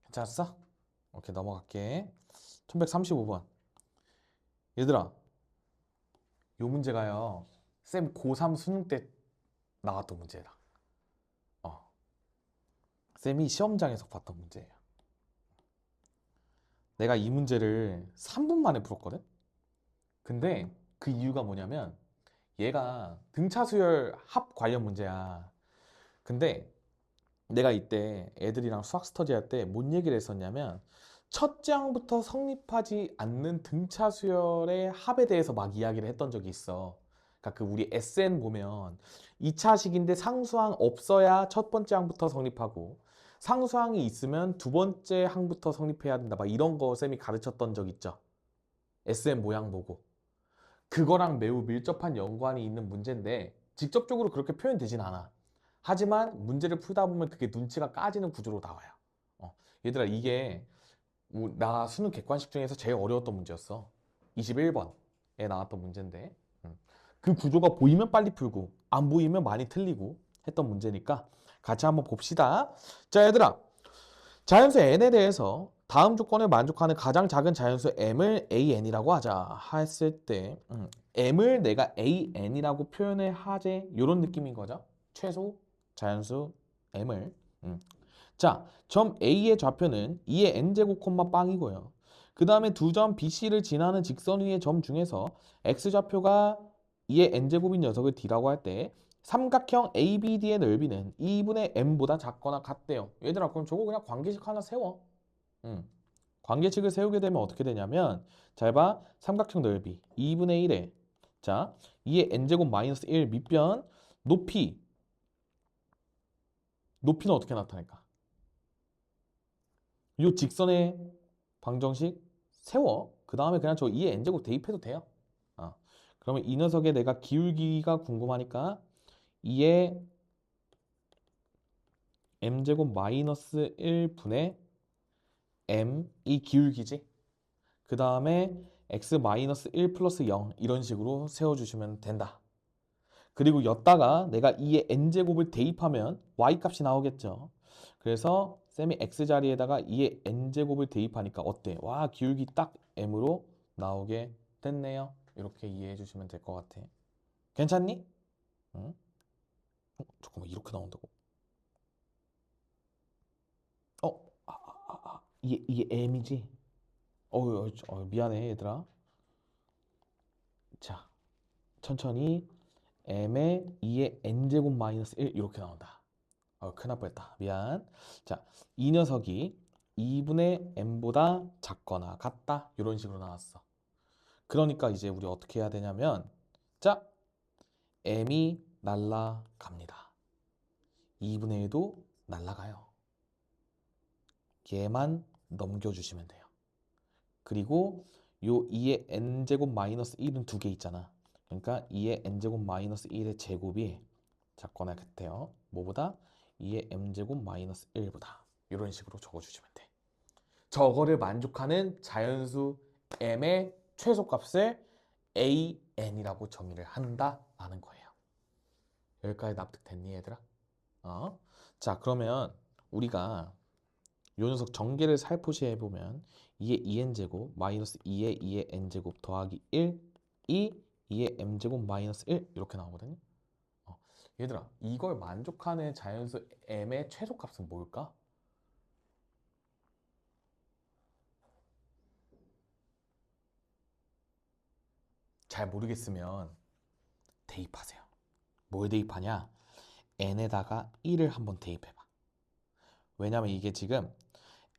괜찮았어? 오케이, 넘어갈게. 1135번. 얘들아, 요 문제가요. 쌤 고3 수능 때 나왔던 문제다. 어, 쌤이 시험장에서 봤던 문제예요. 내가 이 문제를 3분 만에 풀었거든? 근데 그 이유가 뭐냐면 얘가 등차 수열 합 관련 문제야. 근데 내가 이때 애들이랑 수학 스터디 할 때 뭔 얘기를 했었냐면 첫째 항부터 성립하지 않는 등차 수열의 합에 대해서 막 이야기를 했던 적이 있어. 그러니까 그 우리 SN 보면 2차식인데 상수항 없어야 첫 번째 항부터 성립하고 상수항이 있으면 두 번째 항부터 성립해야 된다. 막 이런 거 쌤이 가르쳤던 적 있죠. SN 모양 보고. 그거랑 매우 밀접한 연관이 있는 문제인데 직접적으로 그렇게 표현되진 않아. 하지만 문제를 풀다 보면 그게 눈치가 까지는 구조로 나와요. 얘들아, 이게 나 수능 객관식 중에서 제일 어려웠던 문제였어. 21번에 나왔던 문제인데 그 구조가 보이면 빨리 풀고 안 보이면 많이 틀리고 했던 문제니까 같이 한번 봅시다. 자, 얘들아, 자연수 n에 대해서 다음 조건을 만족하는 가장 작은 자연수 m을 an이라고 하자 했을 때 m을 내가 an이라고 표현을 하재, 이런 느낌인 거죠. 최소 자연수 m을. 자, 점 A의 좌표는 2의 n제곱 콤마 빵이고요. 그 다음에 두 점 BC를 지나는 직선 위의 점 중에서 x좌표가 2의 n제곱인 녀석을 D라고 할 때 삼각형 ABD의 넓이는 2분의 m보다 작거나 같대요. 얘들아, 그럼 저거 그냥 관계식 하나 세워. 관계식을 세우게 되면 어떻게 되냐면 잘 봐. 삼각형 넓이 2분의 1에 자 2의 n제곱 마이너스 1 밑변 높이는 어떻게 나타낼까? 이 직선의 방정식 세워. 그 다음에 그냥 저 2의 n제곱 대입해도 돼요. 그러면 이 녀석의 내가 기울기가 궁금하니까 2의 m제곱 마이너스 1분의 m 이 기울기지. 그 다음에 x 마이너스 1 플러스 0 이런 식으로 세워주시면 된다. 그리고 였다가 내가 2의 n제곱을 대입하면 y 값이 나오겠죠. 그래서 쌤이 x 자리에다가 2의 n제곱을 대입하니까 어때? 와, 기울기 딱 m으로 나오게 됐네요. 이렇게 이해해 주시면 될 것 같아. 괜찮니? 응? 잠깐만, 이렇게 나온다고? 이게 m이지? 미안해, 얘들아. 자, 천천히 m에 2의 n제곱 마이너스 1 이렇게 나온다. 큰일 날 뻔했다. 미안. 자, 이 녀석이 2분의 m보다 작거나 같다. 이런 식으로 나왔어. 그러니까 이제 우리 어떻게 해야 되냐면 자, m이 날라갑니다. 2분의 1도 날라가요. 얘만 넘겨주시면 돼요. 그리고 요 2의 n제곱 마이너스 1은 두 개 있잖아. 그러니까 2의 n제곱 마이너스 1의 제곱이 작거나 같아요. 뭐보다? 2의 m제곱 마이너스 1보다. 이런 식으로 적어주시면 돼. 저거를 만족하는 자연수 m의 최소값을 an이라고 정의를 한다라는 거예요. 여기까지 납득됐니, 얘들아? 자, 그러면 우리가 요 녀석 전개를 살포시 해보면 2의 2n제곱 마이너스 2의 2의 n제곱 더하기 1 2의 m제곱 마이너스 1 이렇게 나오거든요. 얘들아, 이걸 만족하는 자연수 m의 최소값은 뭘까? 잘 모르겠으면 대입하세요. 뭘 대입하냐? n에다가 1을 한번 대입해봐. 왜냐면 이게 지금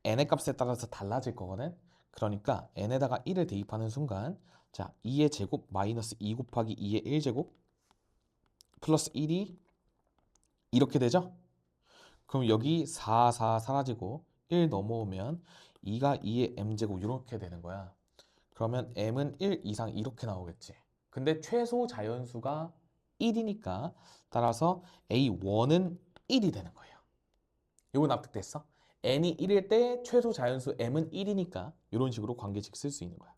n의 값에 따라서 달라질 거거든. 그러니까 n에다가 1을 대입하는 순간 자, 2의 제곱 마이너스 2 곱하기 2의 1제곱 플러스 1이 이렇게 되죠? 그럼 여기 4, 4 사라지고 1 넘어오면 2가 2의 m제곱 이렇게 되는 거야. 그러면 m은 1 이상 이렇게 나오겠지. 근데 최소 자연수가 1이니까 따라서 A1은 1이 되는 거예요. 이거 납득됐어? n이 1일 때 최소 자연수 m은 1이니까 이런 식으로 관계식 쓸 수 있는 거야.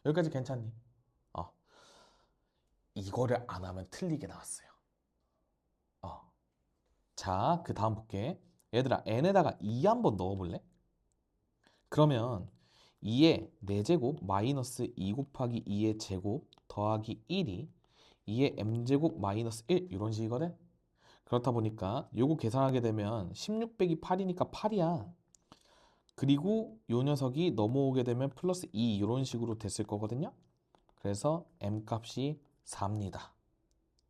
여기까지 괜찮니? 이거를 안 하면 틀리게 나왔어요. 자, 그 다음 볼게. 얘들아, n에다가 2 한번 넣어볼래? 그러면 2의 4제곱 마이너스 2 곱하기 2의 제곱 더하기 1이 2의 m제곱 마이너스 1 이런 식이거든. 그렇다 보니까 요거 계산하게 되면 16 빼기 8이니까 8이야. 그리고 요 녀석이 넘어오게 되면 플러스 2 이런 식으로 됐을 거거든요. 그래서 m 값이 4입니다.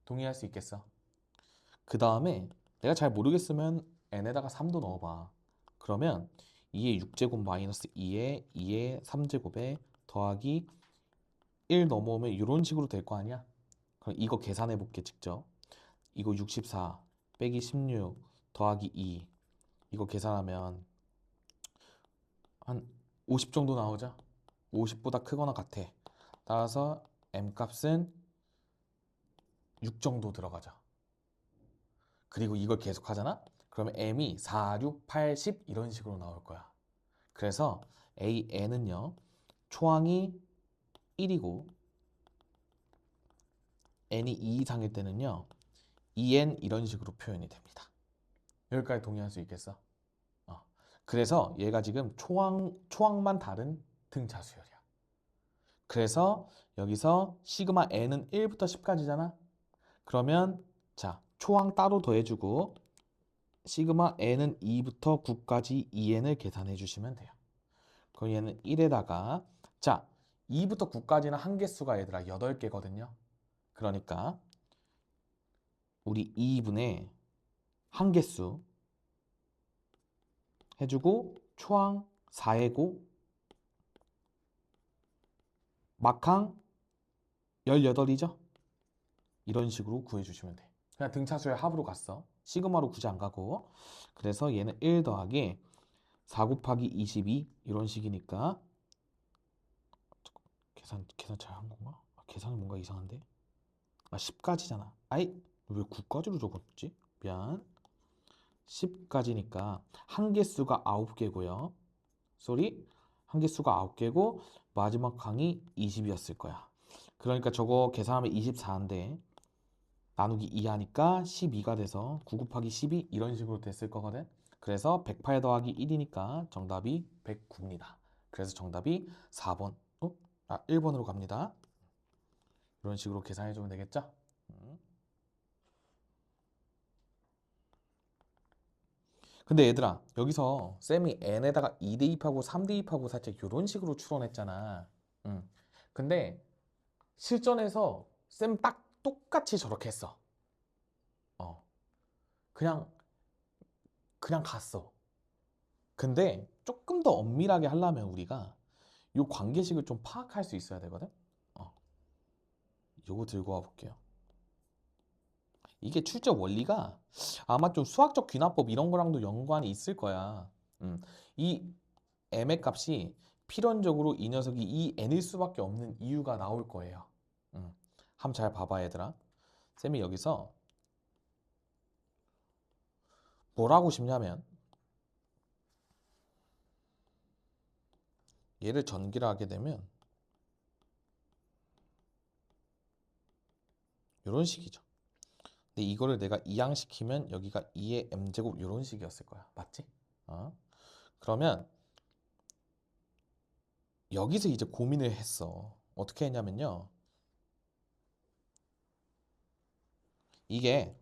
동의할 수 있겠어? 그 다음에 내가 잘 모르겠으면 n에다가 3도 넣어봐. 그러면 2의 6제곱 마이너스 2의 3제곱에 더하기 1 넘어오면 이런 식으로 될 거 아니야? 그럼 이거 계산해 볼게 직접. 이거 64 빼기 16 더하기 2 이거 계산하면 한 50 정도 나오죠? 50보다 크거나 같아. 따라서 m 값은 6 정도 들어가죠. 그리고 이걸 계속 하잖아? 그러면 m이 4, 6, 8, 10 이런 식으로 나올 거야. 그래서 AN은요, 초항이 1이고 n이 2 이상일 때는요, 2n 이런 식으로 표현이 됩니다. 여기까지 동의할 수 있겠어? 그래서 얘가 지금 초항만 다른 등차수열이야. 그래서 여기서 시그마 n은 1부터 10까지잖아? 그러면 자, 초항 따로 더해주고 시그마 n은 2부터 9까지 2n을 계산해 주시면 돼요. 그럼 얘는 1에다가 자, 2부터 9까지는 한개수가 얘들아 8개거든요. 그러니까 우리 2분의 한개수 해주고 초항 4이고 막항 18이죠? 이런 식으로 구해주시면 돼. 그냥 등차수의 합으로 갔어. 시그마로 굳이 안 가고. 그래서 얘는 1 더하기 4 곱하기 22 이런 식이니까 계산 잘 한 건가? 계산이 뭔가 이상한데? 10까지잖아. 아이, 왜 9까지로 적었지? 미안. 10까지니까 한개수가 9개고요. 쏘리. 한개수가 9개고 마지막 항이 20이었을 거야. 그러니까 저거 계산하면 24인데 나누기 2 하니까 12가 돼서 9 곱하기 12 이런 식으로 됐을 거거든. 그래서 108 더하기 1이니까 정답이 109입니다. 그래서 정답이 4번, 1번으로 갑니다. 이런 식으로 계산해 주면 되겠죠? 근데 얘들아, 여기서 쌤이 n에다가 2 대입하고 3 대입하고 살짝 이런 식으로 추론했잖아. 근데 실전에서 쌤 딱 똑같이 저렇게 했어. 어, 그냥 갔어. 근데 조금 더 엄밀하게 하려면 우리가 이 관계식을 좀 파악할 수 있어야 되거든. 어, 요거 들고 와 볼게요. 이게 출제 원리가 아마 좀 수학적 귀납법 이런 거랑도 연관이 있을 거야. 이 m의 값이 필연적으로 이 녀석이 이 n일 수밖에 없는 이유가 나올 거예요. 한번 잘 봐봐 얘들아. 쌤이 여기서 뭘 하고 싶냐면 얘를 전기를 하게 되면 이런 식이죠. 근데 이거를 내가 이항시키면 여기가 2의 m제곱 이런 식이었을 거야. 맞지? 그러면 여기서 이제 고민을 했어. 어떻게 했냐면요. 이게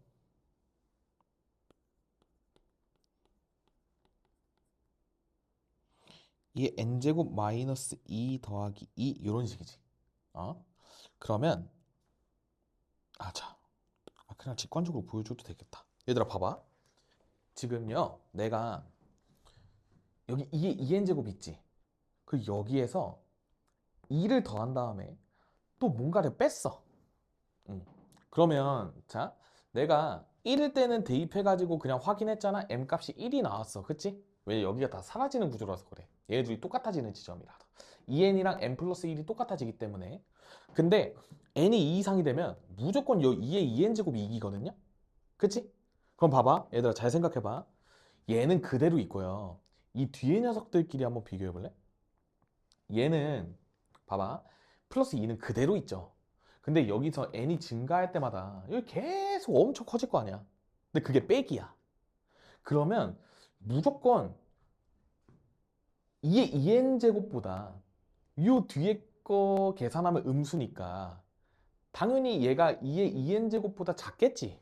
이게 n제곱 마이너스 2 더하기 2 이런 식이지. 그러면 자, 그냥 직관적으로 보여줘도 되겠다. 얘들아 봐봐. 지금요 내가 여기 2n제곱 있지. 그 여기에서 2를 더한 다음에 또 뭔가를 뺐어. 그러면 자 내가 1일 때는 대입해가지고 그냥 확인했잖아. m 값이 1이 나왔어. 그치? 왜 여기가 다 사라지는 구조라서 그래. 얘들이 똑같아지는 지점이라서 2n이랑 n 플러스 1이 똑같아지기 때문에. 근데 n이 2 이상이 되면 무조건 요 2의 2n 제곱이 이기거든요. 그치? 그럼 봐봐 얘들아 잘 생각해봐. 얘는 그대로 있고요. 이 뒤에 녀석들끼리 한번 비교해 볼래? 얘는 봐봐 플러스 2는 그대로 있죠. 근데 여기서 n이 증가할 때마다 여기 계속 엄청 커질 거 아니야. 근데 그게 빼기야. 그러면 무조건 2의 2n 제곱보다 요 뒤에 거 계산하면 음수니까 당연히 얘가 2의 2n 제곱보다 작겠지.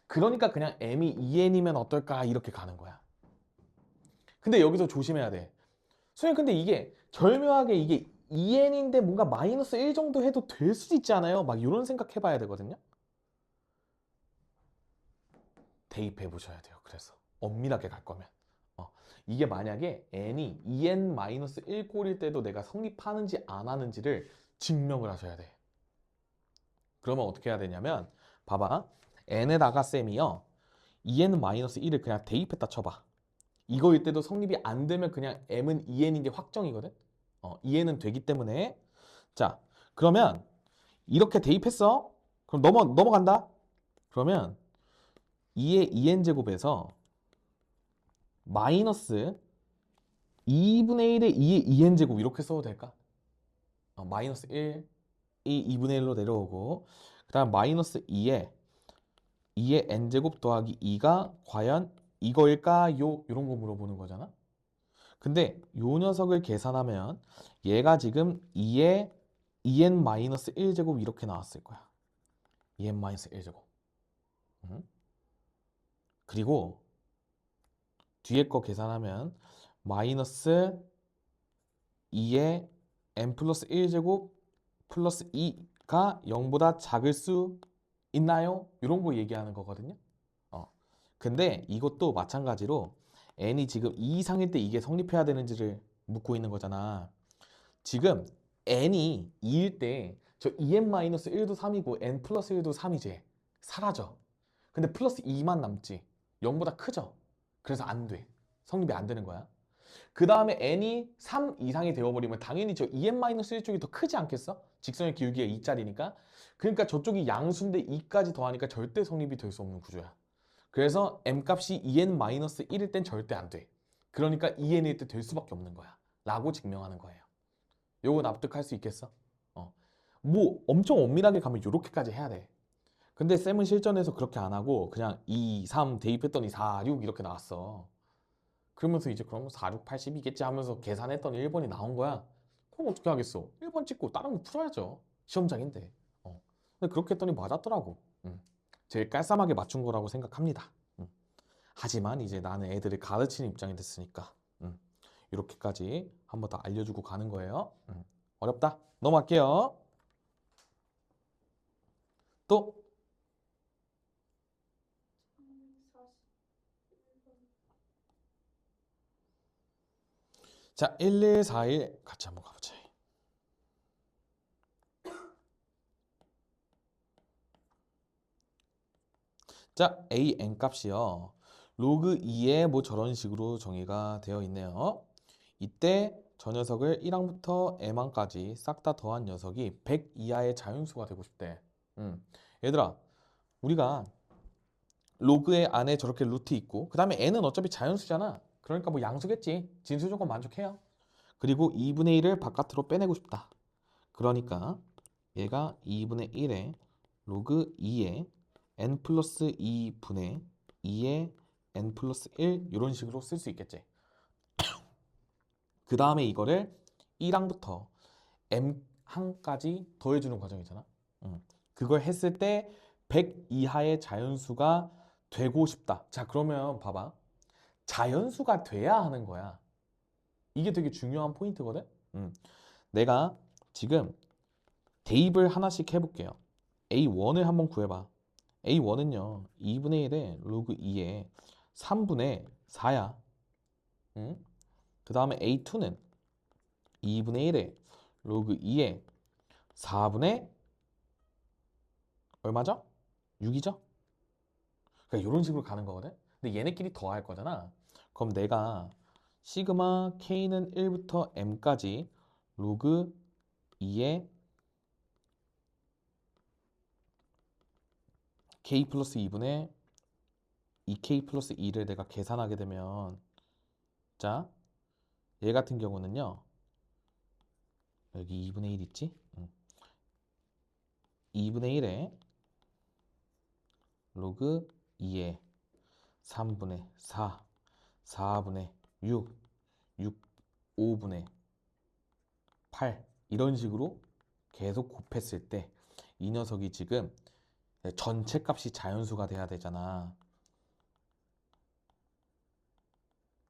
그러니까 그냥 m이 2n이면 어떨까 이렇게 가는 거야. 근데 여기서 조심해야 돼. 선생님 근데 이게 절묘하게 이게 2n인데 뭔가 마이너스 1 정도 해도 될 수도 있지 않아요? 막 이런 생각 해봐야 되거든요. 대입해 보셔야 돼요. 그래서 엄밀하게 갈 거면 이게 만약에 n이 2n-1 꼴일 때도 내가 성립하는지 안 하는지를 증명을 하셔야 돼. 그러면 어떻게 해야 되냐면 봐봐. n에다가 쌤이요 2n-1을 그냥 대입했다 쳐봐. 이거일 때도 성립이 안 되면 그냥 m은 2n인 게 확정이거든. 2n은 되기 때문에 자 그러면 이렇게 대입했어. 그럼 넘어간다. 그러면 2의 2n 제곱에서 마이너스 2분의 1의 2의 2n 제곱 이렇게 써도 될까? 마이너스 1, 이 2분의 1로 내려오고 그 다음 마이너스 2의 n제곱 더하기 2가 과연 이거일까요? 이런 거 물어보는 거잖아. 근데 요 녀석을 계산하면 얘가 지금 2의 2n-1제곱 이렇게 나왔을 거야. 2n-1제곱. 그리고 뒤에 거 계산하면 마이너스 2의 n 플러스 1제곱 플러스 2가 0보다 작을 수 있나요? 이런 거 얘기하는 거거든요. 근데 이것도 마찬가지로 n이 지금 2 이상일 때 이게 성립해야 되는지를 묻고 있는 거잖아. 지금 n이 2일 때 저 2n-1도 3이고 n 플러스 1도 3이지. 사라져. 근데 플러스 2만 남지. 0보다 크죠? 그래서 안 돼. 성립이 안 되는 거야. 그 다음에 n이 3 이상이 되어버리면 당연히 저 2n-1 쪽이 더 크지 않겠어? 직선의 기울기가 2짜리니까. 그러니까 저쪽이 양수인데 2까지 더하니까 절대 성립이 될 수 없는 구조야. 그래서 m값이 2n-1일 땐 절대 안 돼. 그러니까 2n일 때 될 수밖에 없는 거야. 라고 증명하는 거예요. 요거 납득할 수 있겠어? 뭐 엄청 엄밀하게 가면 요렇게까지 해야 돼. 근데 쌤은 실전에서 그렇게 안 하고 그냥 2, 3 대입했더니 4, 6 이렇게 나왔어. 그러면서 이제 그럼 4, 6, 80이겠지 하면서 계산했더니 1번이 나온 거야. 그럼 어떻게 하겠어? 1번 찍고 다른 거 풀어야죠. 시험장인데. 근데 그렇게 했더니 맞았더라고. 제일 깔쌈하게 맞춘 거라고 생각합니다. 하지만 이제 나는 애들을 가르치는 입장이 됐으니까 이렇게까지 한번 더 알려주고 가는 거예요. 어렵다. 넘어갈게요. 또 자, 1141 같이 한번 가보자. 자, an 값이요. 로그 2에 뭐 저런 식으로 정의가 되어 있네요. 이때 저 녀석을 1항부터 m항까지 싹 다 더한 녀석이 100 이하의 자연수가 되고 싶대. 얘들아, 우리가 로그의 안에 저렇게 루트 있고 그 다음에 n은 어차피 자연수잖아. 그러니까 뭐 양수겠지. 진수 조건 만족해요. 그리고 2분의 1을 바깥으로 빼내고 싶다. 그러니까 얘가 2분의 1에 로그 2에 n 플러스 2분의 2에 n 플러스 1 이런 식으로 쓸 수 있겠지. 그 다음에 이거를 1항부터 m항까지 더해주는 과정이잖아. 그걸 했을 때 100 이하의 자연수가 되고 싶다. 자, 그러면 봐봐. 자연수가 돼야 하는 거야. 이게 되게 중요한 포인트거든. 내가 지금 대입을 하나씩 해볼게요. A1을 한번 구해봐. A1은요, 2분의 1에 로그 2에 3분의 4야. 그 다음에 A2는 2분의 1에 로그 2에 4분의 얼마죠? 6이죠? 그러니까 이런 식으로 가는 거거든. 근데 얘네끼리 더할 거잖아. 그럼 내가 시그마 K는 1부터 M까지 로그 2에 K 플러스 2분의 2K 플러스 2를 내가 계산하게 되면 자, 얘 같은 경우는요. 여기 2분의 1 있지? 2분의 1에 로그 2에 3분의 4, 4분의 6, 6 5분의 8 이런 식으로 계속 곱했을 때 이 녀석이 지금 전체 값이 자연수가 돼야 되잖아.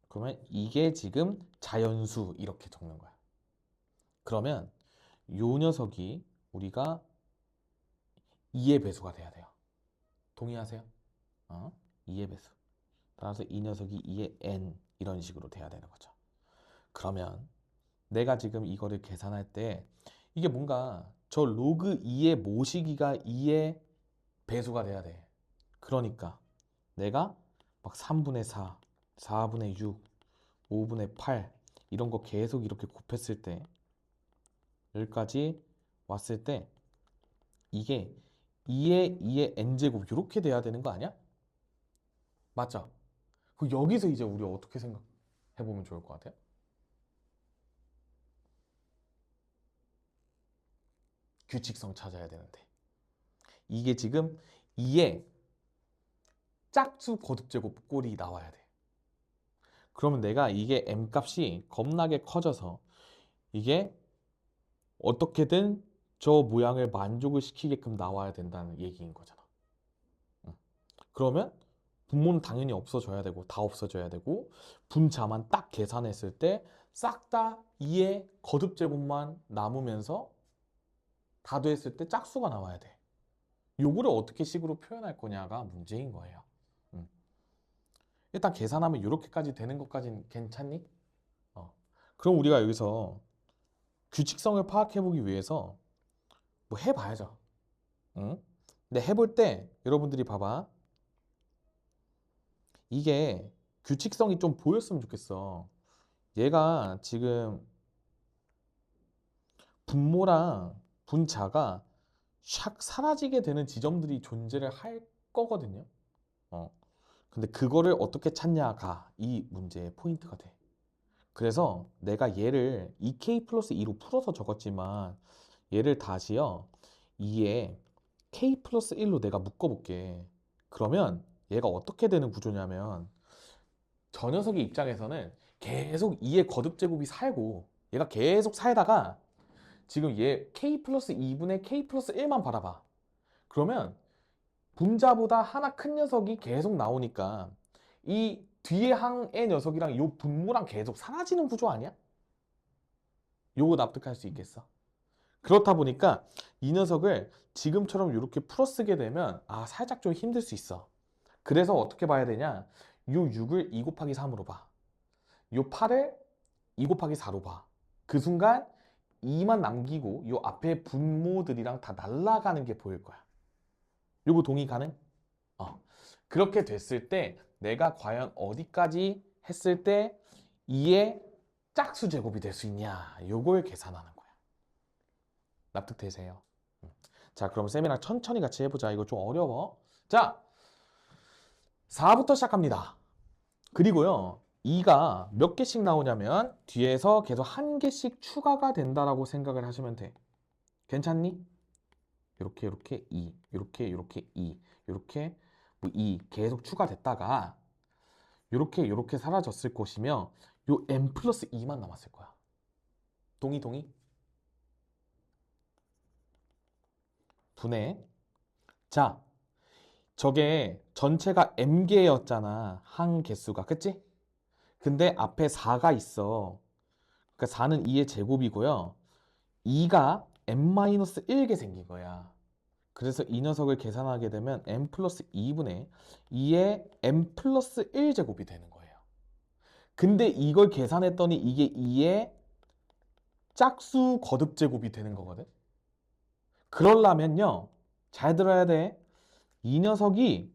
그러면 이게 지금 자연수 이렇게 적는 거야. 그러면 요 녀석이 우리가 2의 배수가 돼야 돼요. 동의하세요? 2의 배수. 따라서 이 녀석이 2의 n 이런 식으로 돼야 되는 거죠. 그러면 내가 지금 이거를 계산할 때 이게 뭔가 저 로그 2의 모시기가 2의 배수가 돼야 돼. 그러니까 내가 막 3분의 4, 4분의 6, 5분의 8 이런 거 계속 이렇게 곱했을 때 여기까지 왔을 때 이게 2의 n제곱 이렇게 돼야 되는 거 아니야? 맞죠? 그럼 여기서 이제 우리 어떻게 생각해보면 좋을 것 같아요? 규칙성 찾아야 되는데 이게 지금 2의 짝수 거듭제곱 꼴이 나와야 돼. 그러면 내가 이게 m 값이 겁나게 커져서 이게 어떻게든 저 모양을 만족을 시키게끔 나와야 된다는 얘기인 거잖아. 그러면 분모는 당연히 없어져야 되고 다 없어져야 되고 분자만 딱 계산했을 때 싹 다 2의 거듭제곱만 남으면서 다 됐을 때 짝수가 나와야 돼. 요거를 어떻게 식으로 표현할 거냐가 문제인 거예요. 일단 계산하면 이렇게까지 되는 것까지는 괜찮니? 그럼 우리가 여기서 규칙성을 파악해 보기 위해서 뭐 해봐야죠. 응? 근데 해볼 때 여러분들이 봐봐. 이게 규칙성이 좀 보였으면 좋겠어. 얘가 지금 분모랑 분자가 샥 사라지게 되는 지점들이 존재를 할 거거든요. 근데 그거를 어떻게 찾냐가 이 문제의 포인트가 돼. 그래서 내가 얘를 2k 플러스 2로 풀어서 적었지만 얘를 다시요 2에 k 플러스 1로 내가 묶어볼게. 그러면 얘가 어떻게 되는 구조냐면 저 녀석의 입장에서는 계속 2의 거듭제곱이 살고 얘가 계속 살다가 지금 얘 k 플러스 2분의 k 플러스 1만 바라봐. 그러면 분자보다 하나 큰 녀석이 계속 나오니까 이 뒤에 항의 녀석이랑 이 분모랑 계속 사라지는 구조 아니야? 요거 납득할 수 있겠어? 그렇다 보니까 이 녀석을 지금처럼 이렇게 풀어쓰게 되면 살짝 좀 힘들 수 있어. 그래서 어떻게 봐야 되냐? 요 6을 2 곱하기 3으로 봐. 요 8을 2 곱하기 4로 봐. 그 순간 2만 남기고 요 앞에 분모들이랑 다 날아가는 게 보일 거야. 요거 동의 가능? 그렇게 됐을 때 내가 과연 어디까지 했을 때 2의 짝수 제곱이 될 수 있냐? 요걸 계산하는 거야. 납득되세요? 자, 그럼 쌤이랑 천천히 같이 해보자. 이거 좀 어려워. 자, 4부터 시작합니다. 그리고요, 2가 몇 개씩 나오냐면 뒤에서 계속 한 개씩 추가가 된다라고 생각을 하시면 돼. 괜찮니? 이렇게 이렇게 2, 이렇게 이렇게 2, 이렇게 뭐 2 계속 추가됐다가 이렇게 이렇게 사라졌을 것이며 요 n 플러스 2만 남았을 거야. 동의 동의? 분해. 자, 저게 전체가 m개였잖아. 항 개수가. 그치? 근데 앞에 4가 있어. 그러니까 4는 2의 제곱이고요. 2가 n-1개 생긴 거야. 그래서 이 녀석을 계산하게 되면 n 플러스 2분의 2의 n 플러스 1제곱이 되는 거예요. 근데 이걸 계산했더니 이게 2의 짝수 거듭제곱이 되는 거거든. 그러려면요. 잘 들어야 돼. 이 녀석이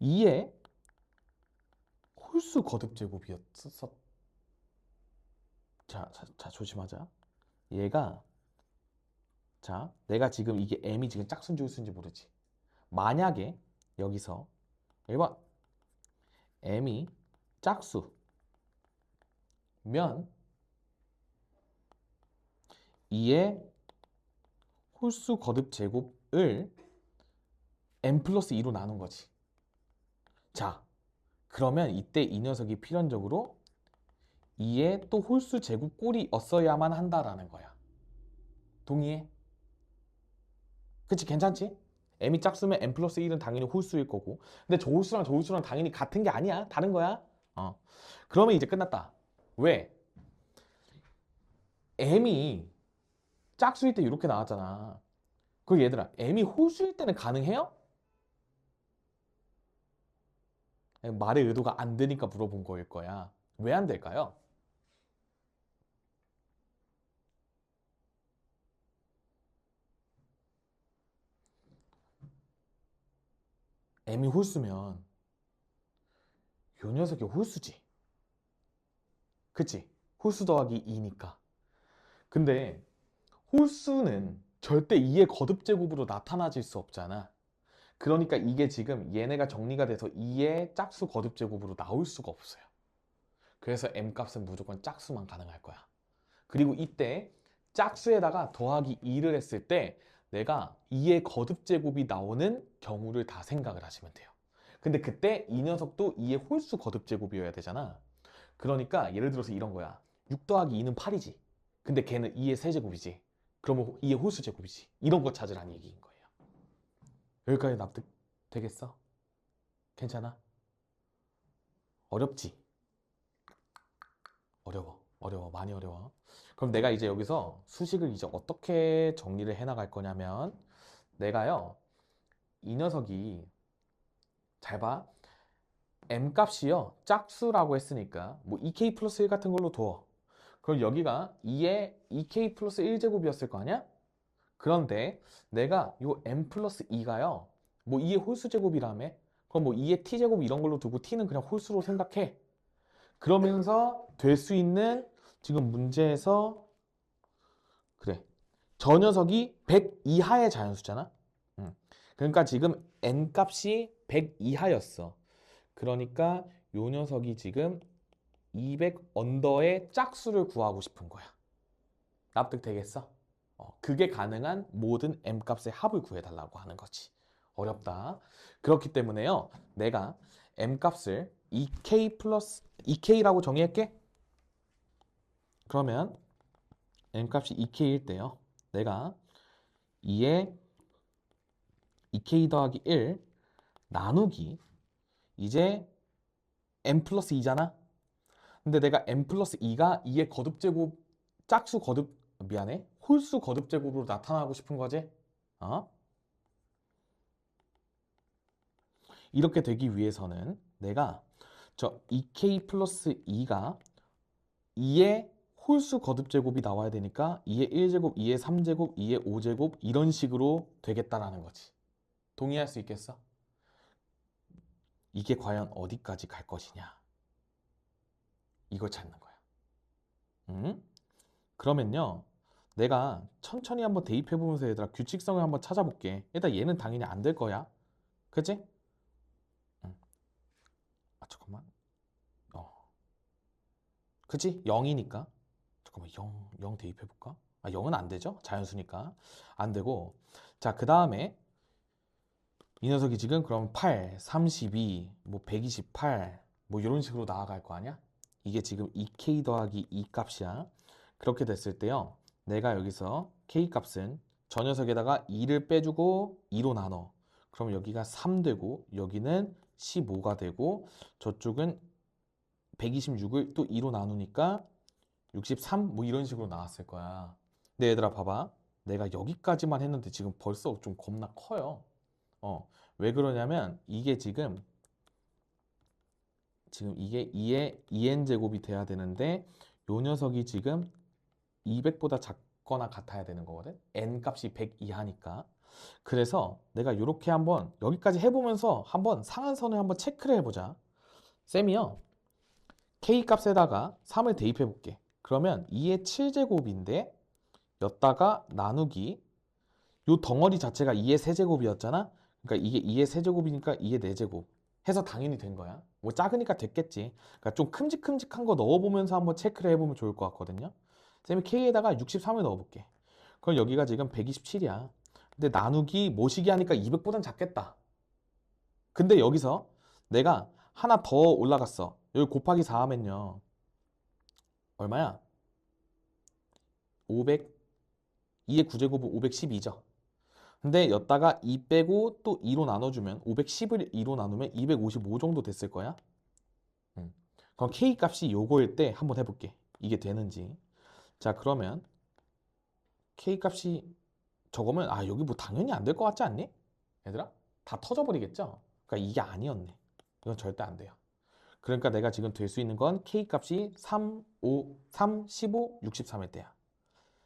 2의 홀수 거듭제곱이었어. 자, 조심하자. 얘가 내가 지금 이게 m이 지금 짝수인지 홀수인지 모르지. 만약에 여기서 1번 m이 짝수면 2의 홀수 거듭 제곱을 n 플러스 2로 나눈 거지. 자, 그러면 이때 이 녀석이 필연적으로 2의 또 홀수 제곱꼴이었어야만 한다라는 거야. 동의해? 그치, 괜찮지? m이 짝수면 m 플러스 1은 당연히 홀수일 거고. 근데 저 홀수랑 저 홀수랑 당연히 같은 게 아니야. 다른 거야. 그러면 이제 끝났다. 왜? m이 짝수일 때 이렇게 나왔잖아. 그 얘들아, m이 홀수일 때는 가능해요? 말의 의도가 안 되니까 물어본 거일 거야. 왜 안 될까요? m이 홀수면 요 녀석이 홀수지. 그치? 홀수 더하기 2니까. 근데 홀수는 절대 2의 거듭제곱으로 나타나질 수 없잖아. 그러니까 이게 지금 얘네가 정리가 돼서 2의 짝수 거듭제곱으로 나올 수가 없어요. 그래서 m값은 무조건 짝수만 가능할 거야. 그리고 이때 짝수에다가 더하기 2를 했을 때 내가 2의 거듭제곱이 나오는 경우를 다 생각을 하시면 돼요. 근데 그때 이 녀석도 2의 홀수 거듭제곱이어야 되잖아. 그러니까 예를 들어서 이런 거야. 6 더하기 2는 8이지. 근데 걔는 2의 세제곱이지. 그러면 2의 홀수 제곱이지. 이런 거 찾으라는 얘기인 거예요. 여기까지 납득 되겠어? 괜찮아? 어렵지? 어려워. 많이 어려워. 그럼 내가 이제 여기서 수식을 이제 어떻게 정리를 해 나갈 거냐면 내가요, 이 녀석이 잘 봐. m 값이요, 짝수라고 했으니까 뭐 2k 플러스 1 같은 걸로 둬. 그럼 여기가 2의 2k 플러스 1제곱이었을 거 아니야? 그런데 내가 요 m 플러스 2가요, 뭐 2의 홀수 제곱이라며? 그럼 뭐 2의 t제곱 이런 걸로 두고 t는 그냥 홀수로 생각해. 그러면서 될 수 있는, 지금 문제에서 그래, 저 녀석이 100 이하의 자연수잖아. 그러니까 지금 n 값이 100 이하였어. 그러니까 요 녀석이 지금 200 언더의 짝수를 구하고 싶은 거야. 납득되겠어? 그게 가능한 모든 m 값의 합을 구해달라고 하는 거지. 어렵다. 그렇기 때문에요, 내가 m 값을 2k 플러스 2k라고 정의할게. 그러면 m 값이 2k일 때요, 내가 2에 2k 더하기 1 나누기, 이제 m 플러스 2잖아. 근데 내가 m 플러스 2가 2의 거듭제곱, 짝수 거듭, 미안해, 홀수 거듭제곱으로 나타나고 싶은 거지. 어? 이렇게 되기 위해서는 내가 저 2k 플러스 2가 2의 홀수 거듭제곱이 나와야 되니까 2의 1제곱, 2의 3제곱, 2의 5제곱 이런 식으로 되겠다라는 거지. 동의할 수 있겠어? 이게 과연 어디까지 갈 것이냐? 이걸 찾는 거야. 응? 그러면요, 내가 천천히 한번 대입해보면서 얘들아 규칙성을 한번 찾아볼게. 일단 얘는 당연히 안 될 거야. 그치? 응. 아, 잠깐만. 그치? 0이니까. 잠깐만, 0 대입해볼까? 아, 0은 안 되죠? 자연수니까. 안 되고. 자, 그 다음에 이 녀석이 지금 그럼 8, 32, 뭐 128, 뭐 이런 식으로 나아갈 거 아니야? 이게 지금 2k 더하기 2 값이야. 그렇게 됐을 때요, 내가 여기서 k 값은 저 녀석에다가 2를 빼주고 2로 나눠. 그럼 여기가 3 되고 여기는 15가 되고 저쪽은 126을 또 2로 나누니까 63? 뭐 이런 식으로 나왔을 거야. 근데 얘들아 봐봐. 내가 여기까지만 했는데 지금 벌써 좀 겁나 커요. 왜 그러냐면 이게 지금 이게 2의 2n 제곱이 돼야 되는데 요 녀석이 지금 200보다 작거나 같아야 되는 거거든. n 값이 100 이하니까. 그래서 내가 이렇게 한번 여기까지 해보면서 한번 상한선을 한번 체크를 해보자. 쌤이요, k 값에다가 3을 대입해 볼게. 그러면 2의 7제곱인데 였다가 나누기, 요 덩어리 자체가 2의 세제곱이었잖아. 그러니까 이게 2의 세제곱이니까 2의 4제곱 해서 당연히 된 거야. 뭐 작으니까 됐겠지. 그러니까 좀 큼직큼직한 거 넣어보면서 한번 체크를 해보면 좋을 것 같거든요. 쌤이 K에다가 63을 넣어볼게. 그럼 여기가 지금 127이야. 근데 나누기 모시기 하니까 200보단 작겠다. 근데 여기서 내가 하나 더 올라갔어. 여기 곱하기 4 하면요, 얼마야? 500, 2의 9제곱은 512죠. 근데 여기다가 2 빼고 또 2로 나눠주면 510을 2로 나누면 255 정도 됐을 거야. 그럼 K 값이 요거일 때 한번 해볼게. 이게 되는지. 자, 그러면 K 값이 저거면 여기 뭐 당연히 안 될 것 같지 않니? 얘들아? 다 터져버리겠죠? 그러니까 이게 아니었네. 이건 절대 안 돼요. 그러니까 내가 지금 될 수 있는 건 K 값이 3, 5, 3, 15, 63일 때야.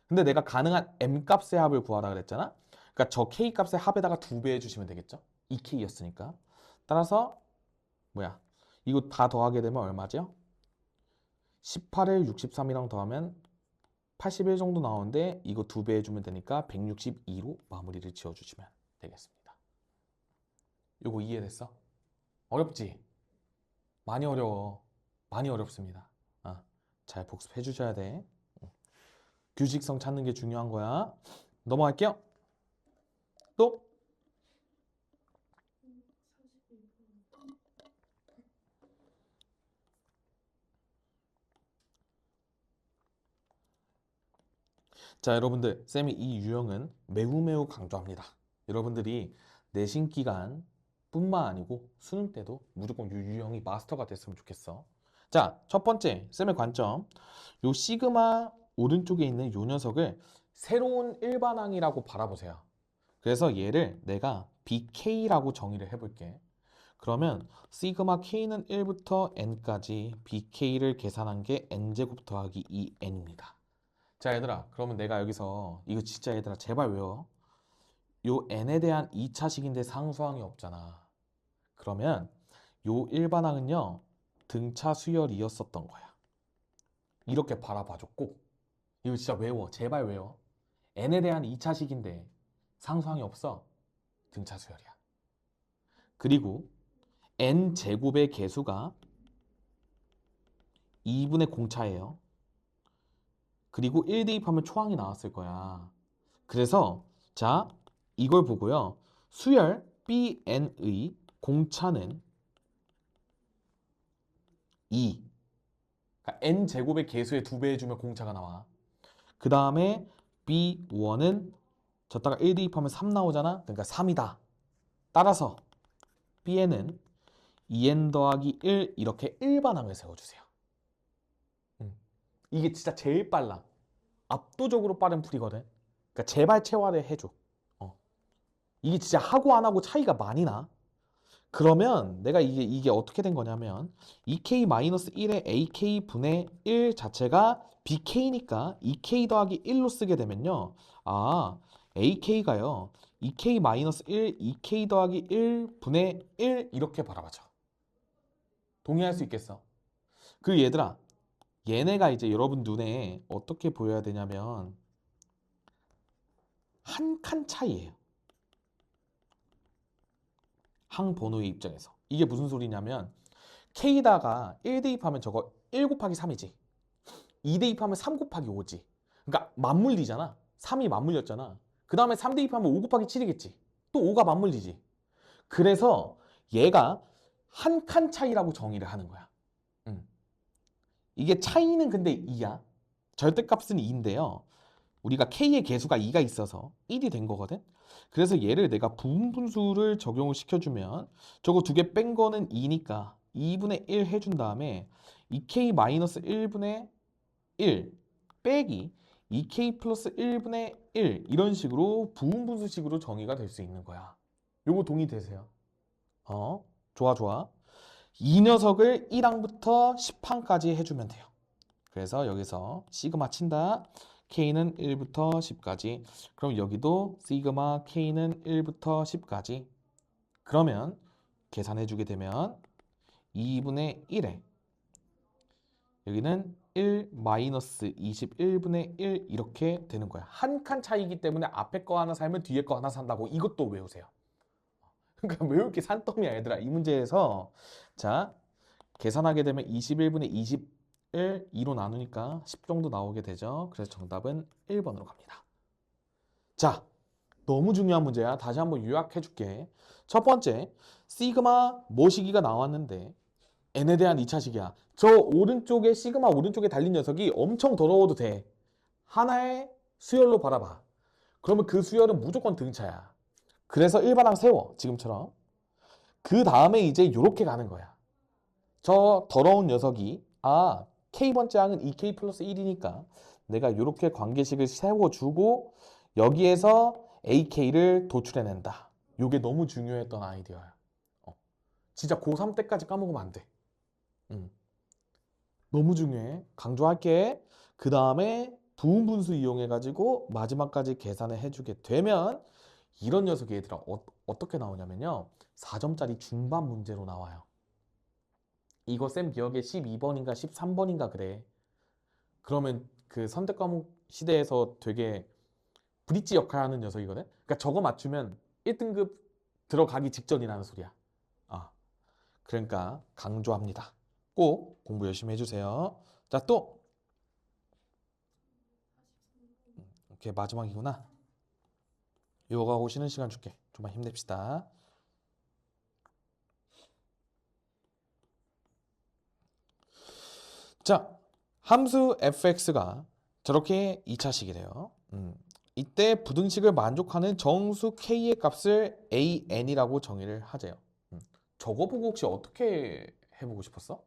근데 내가 가능한 M 값의 합을 구하라 그랬잖아? 그러니까 저 K 값의 합에다가 2배 해주시면 되겠죠? 2K였으니까. 따라서 뭐야? 이거 다 더하게 되면 얼마죠? 18을 63이랑 더하면 81 정도 나오는데 이거 2배 해주면 되니까 162로 마무리를 지어주시면 되겠습니다. 요거 이해됐어? 어렵지? 많이 어려워. 많이 어렵습니다. 잘 복습해 주셔야 돼. 규칙성 찾는 게 중요한 거야. 넘어갈게요. 또? 자, 여러분들, 쌤이 이 유형은 매우 강조합니다. 여러분들이 내신 기간 뿐만 아니고 수능 때도 무조건 이 유형이 마스터가 됐으면 좋겠어. 자, 첫 번째, 쌤의 관점. 요 시그마 오른쪽에 있는 요 녀석을 새로운 일반항이라고 바라보세요. 그래서 얘를 내가 BK라고 정의를 해볼게. 그러면 시그마 K는 1부터 N까지 BK를 계산한 게 N제곱 더하기 2N입니다. 자, 얘들아, 그러면 내가 여기서 이거 진짜 얘들아 제발 외워. 요 n에 대한 2차식인데 상수항이 없잖아. 그러면 요 일반항은요 등차 수열이었었던 거야. 이렇게 바라봐줘 꼭. 이거 진짜 외워. 제발 외워. n에 대한 2차식인데 상수항이 없어. 등차 수열이야. 그리고 n 제곱의 개수가 2분의 공차예요. 그리고 1 대입하면 초항이 나왔을 거야. 그래서 자, 이걸 보고요. 수열 BN의 공차는 2. 그러니까 N제곱의 개수의 2배 해주면 공차가 나와. 그 다음에 B1은 졌다가 1 대입하면 3 나오잖아. 그러니까 3이다. 따라서 Bn은 2n 더하기 1 이렇게 일반항을 세워주세요. 이게 진짜 제일 빨라. 압도적으로 빠른 풀이거든. 그러니까 제발 체화를 해줘. 이게 진짜 하고 안 하고 차이가 많이 나. 그러면 내가 이게 어떻게 된 거냐면 2k-1의 ak분의 1 자체가 bk니까 2k 더하기 1로 쓰게 되면요. ak가요. 2k-1, 2k 더하기 1분의 1 이렇게 바라봐줘. 동의할 수 있겠어? 그 얘들아, 얘네가 이제 여러분 눈에 어떻게 보여야 되냐면 한 칸 차이예요. 항 번호의 입장에서. 이게 무슨 소리냐면 K다가 1 대입하면 저거 1 곱하기 3이지. 2 대입하면 3 곱하기 5지. 그러니까 맞물리잖아. 3이 맞물렸잖아. 그 다음에 3 대입하면 5 곱하기 7이겠지. 또 5가 맞물리지. 그래서 얘가 한 칸 차이라고 정의를 하는 거야. 이게 차이는 근데 2야. 절대값은 2인데요. 우리가 K의 개수가 2가 있어서 1이 된 거거든. 그래서 얘를 내가 부분분수를 적용을 시켜주면 저거 2개 뺀 거는 2니까 2분의 1 해준 다음에 2K-1분의 1 빼기 2K 플러스 1분의 1 이런 식으로 부분분수식으로 정의가 될 수 있는 거야. 요거 동의되세요? 좋아. 이 녀석을 1항부터 10항까지 해주면 돼요. 그래서 여기서 시그마 친다. K는 1부터 10까지. 그럼 여기도 시그마 K는 1부터 10까지. 그러면 계산해주게 되면 2분의 1에 여기는 1 마이너스 21분의 1 이렇게 되는 거야. 한 칸 차이기 때문에 앞에 거 하나 살면 뒤에 거 하나 산다고 이것도 외우세요. 그러니까 왜 이렇게 산더미야 얘들아. 이 문제에서 자 계산하게 되면 21분의 20을 2로 나누니까 10 정도 나오게 되죠. 그래서 정답은 1번으로 갑니다. 자, 너무 중요한 문제야. 다시 한번 요약해 줄게. 첫 번째, 시그마 모시기가 나왔는데 n에 대한 2차식이야. 저 오른쪽에 시그마 오른쪽에 달린 녀석이 엄청 더러워도 돼. 하나의 수열로 바라봐. 그러면 그 수열은 무조건 등차야. 그래서 일반항 세워. 지금처럼. 그 다음에 이제 요렇게 가는 거야. 저 더러운 녀석이 K번째 항은 2K 플러스 1이니까 내가 요렇게 관계식을 세워주고 여기에서 AK를 도출해낸다. 요게 너무 중요했던 아이디어야. 진짜 고3 때까지 까먹으면 안 돼. 너무 중요해. 강조할게. 그 다음에 부분 분수 이용해가지고 마지막까지 계산을 해주게 되면 이런 녀석이 얘들아 어떻게 나오냐면요. 4점짜리 중반 문제로 나와요. 이거 쌤 기억에 12번인가 13번인가 그래. 그러면 그 선택 과목 시대에서 되게 브릿지 역할하는 녀석이거든. 그러니까 저거 맞추면 1등급 들어가기 직전이라는 소리야. 아, 그러니까 강조합니다. 꼭 공부 열심히 해주세요. 자, 또 이렇게 마지막이구나. 요가하고 쉬는 시간 줄게. 좀만 힘냅시다. 자, 함수 fx가 저렇게 2차식이래요. 이때 부등식을 만족하는 정수 k의 값을 an이라고 정의를 하재요. 저거 보고 혹시 어떻게 해보고 싶었어?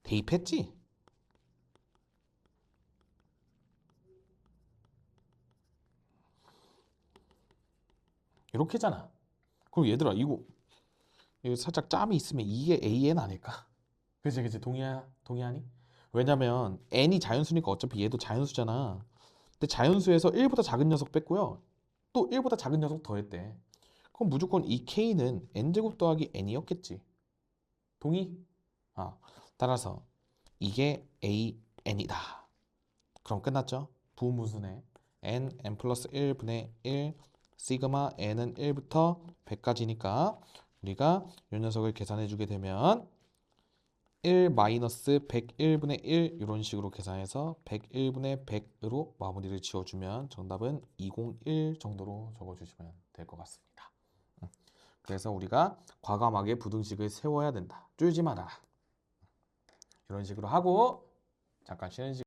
대입했지? 이렇게잖아. 그럼 얘들아 이거 살짝 짬이 있으면 이게 an 아닐까? 그치 그치 동의하니? 왜냐면 n이 자연수니까 어차피 얘도 자연수잖아. 근데 자연수에서 1보다 작은 녀석 뺐고요. 또 1보다 작은 녀석 더했대. 그럼 무조건 이 k는 n제곱 더하기 n이었겠지. 동의? 따라서 이게 an이다. 그럼 끝났죠? 부분분수네. n 플러스 1분의 1 시그마 n은 1부터 100까지니까 우리가 이 녀석을 계산해 주게 되면 1 마이너스 101분의 1 이런 식으로 계산해서 101분의 100으로 마무리를 지어주면 정답은 201 정도로 적어주시면 될 것 같습니다. 그래서 우리가 과감하게 부등식을 세워야 된다. 쫄지 말아라. 이런 식으로 하고 잠깐 쉬는 시간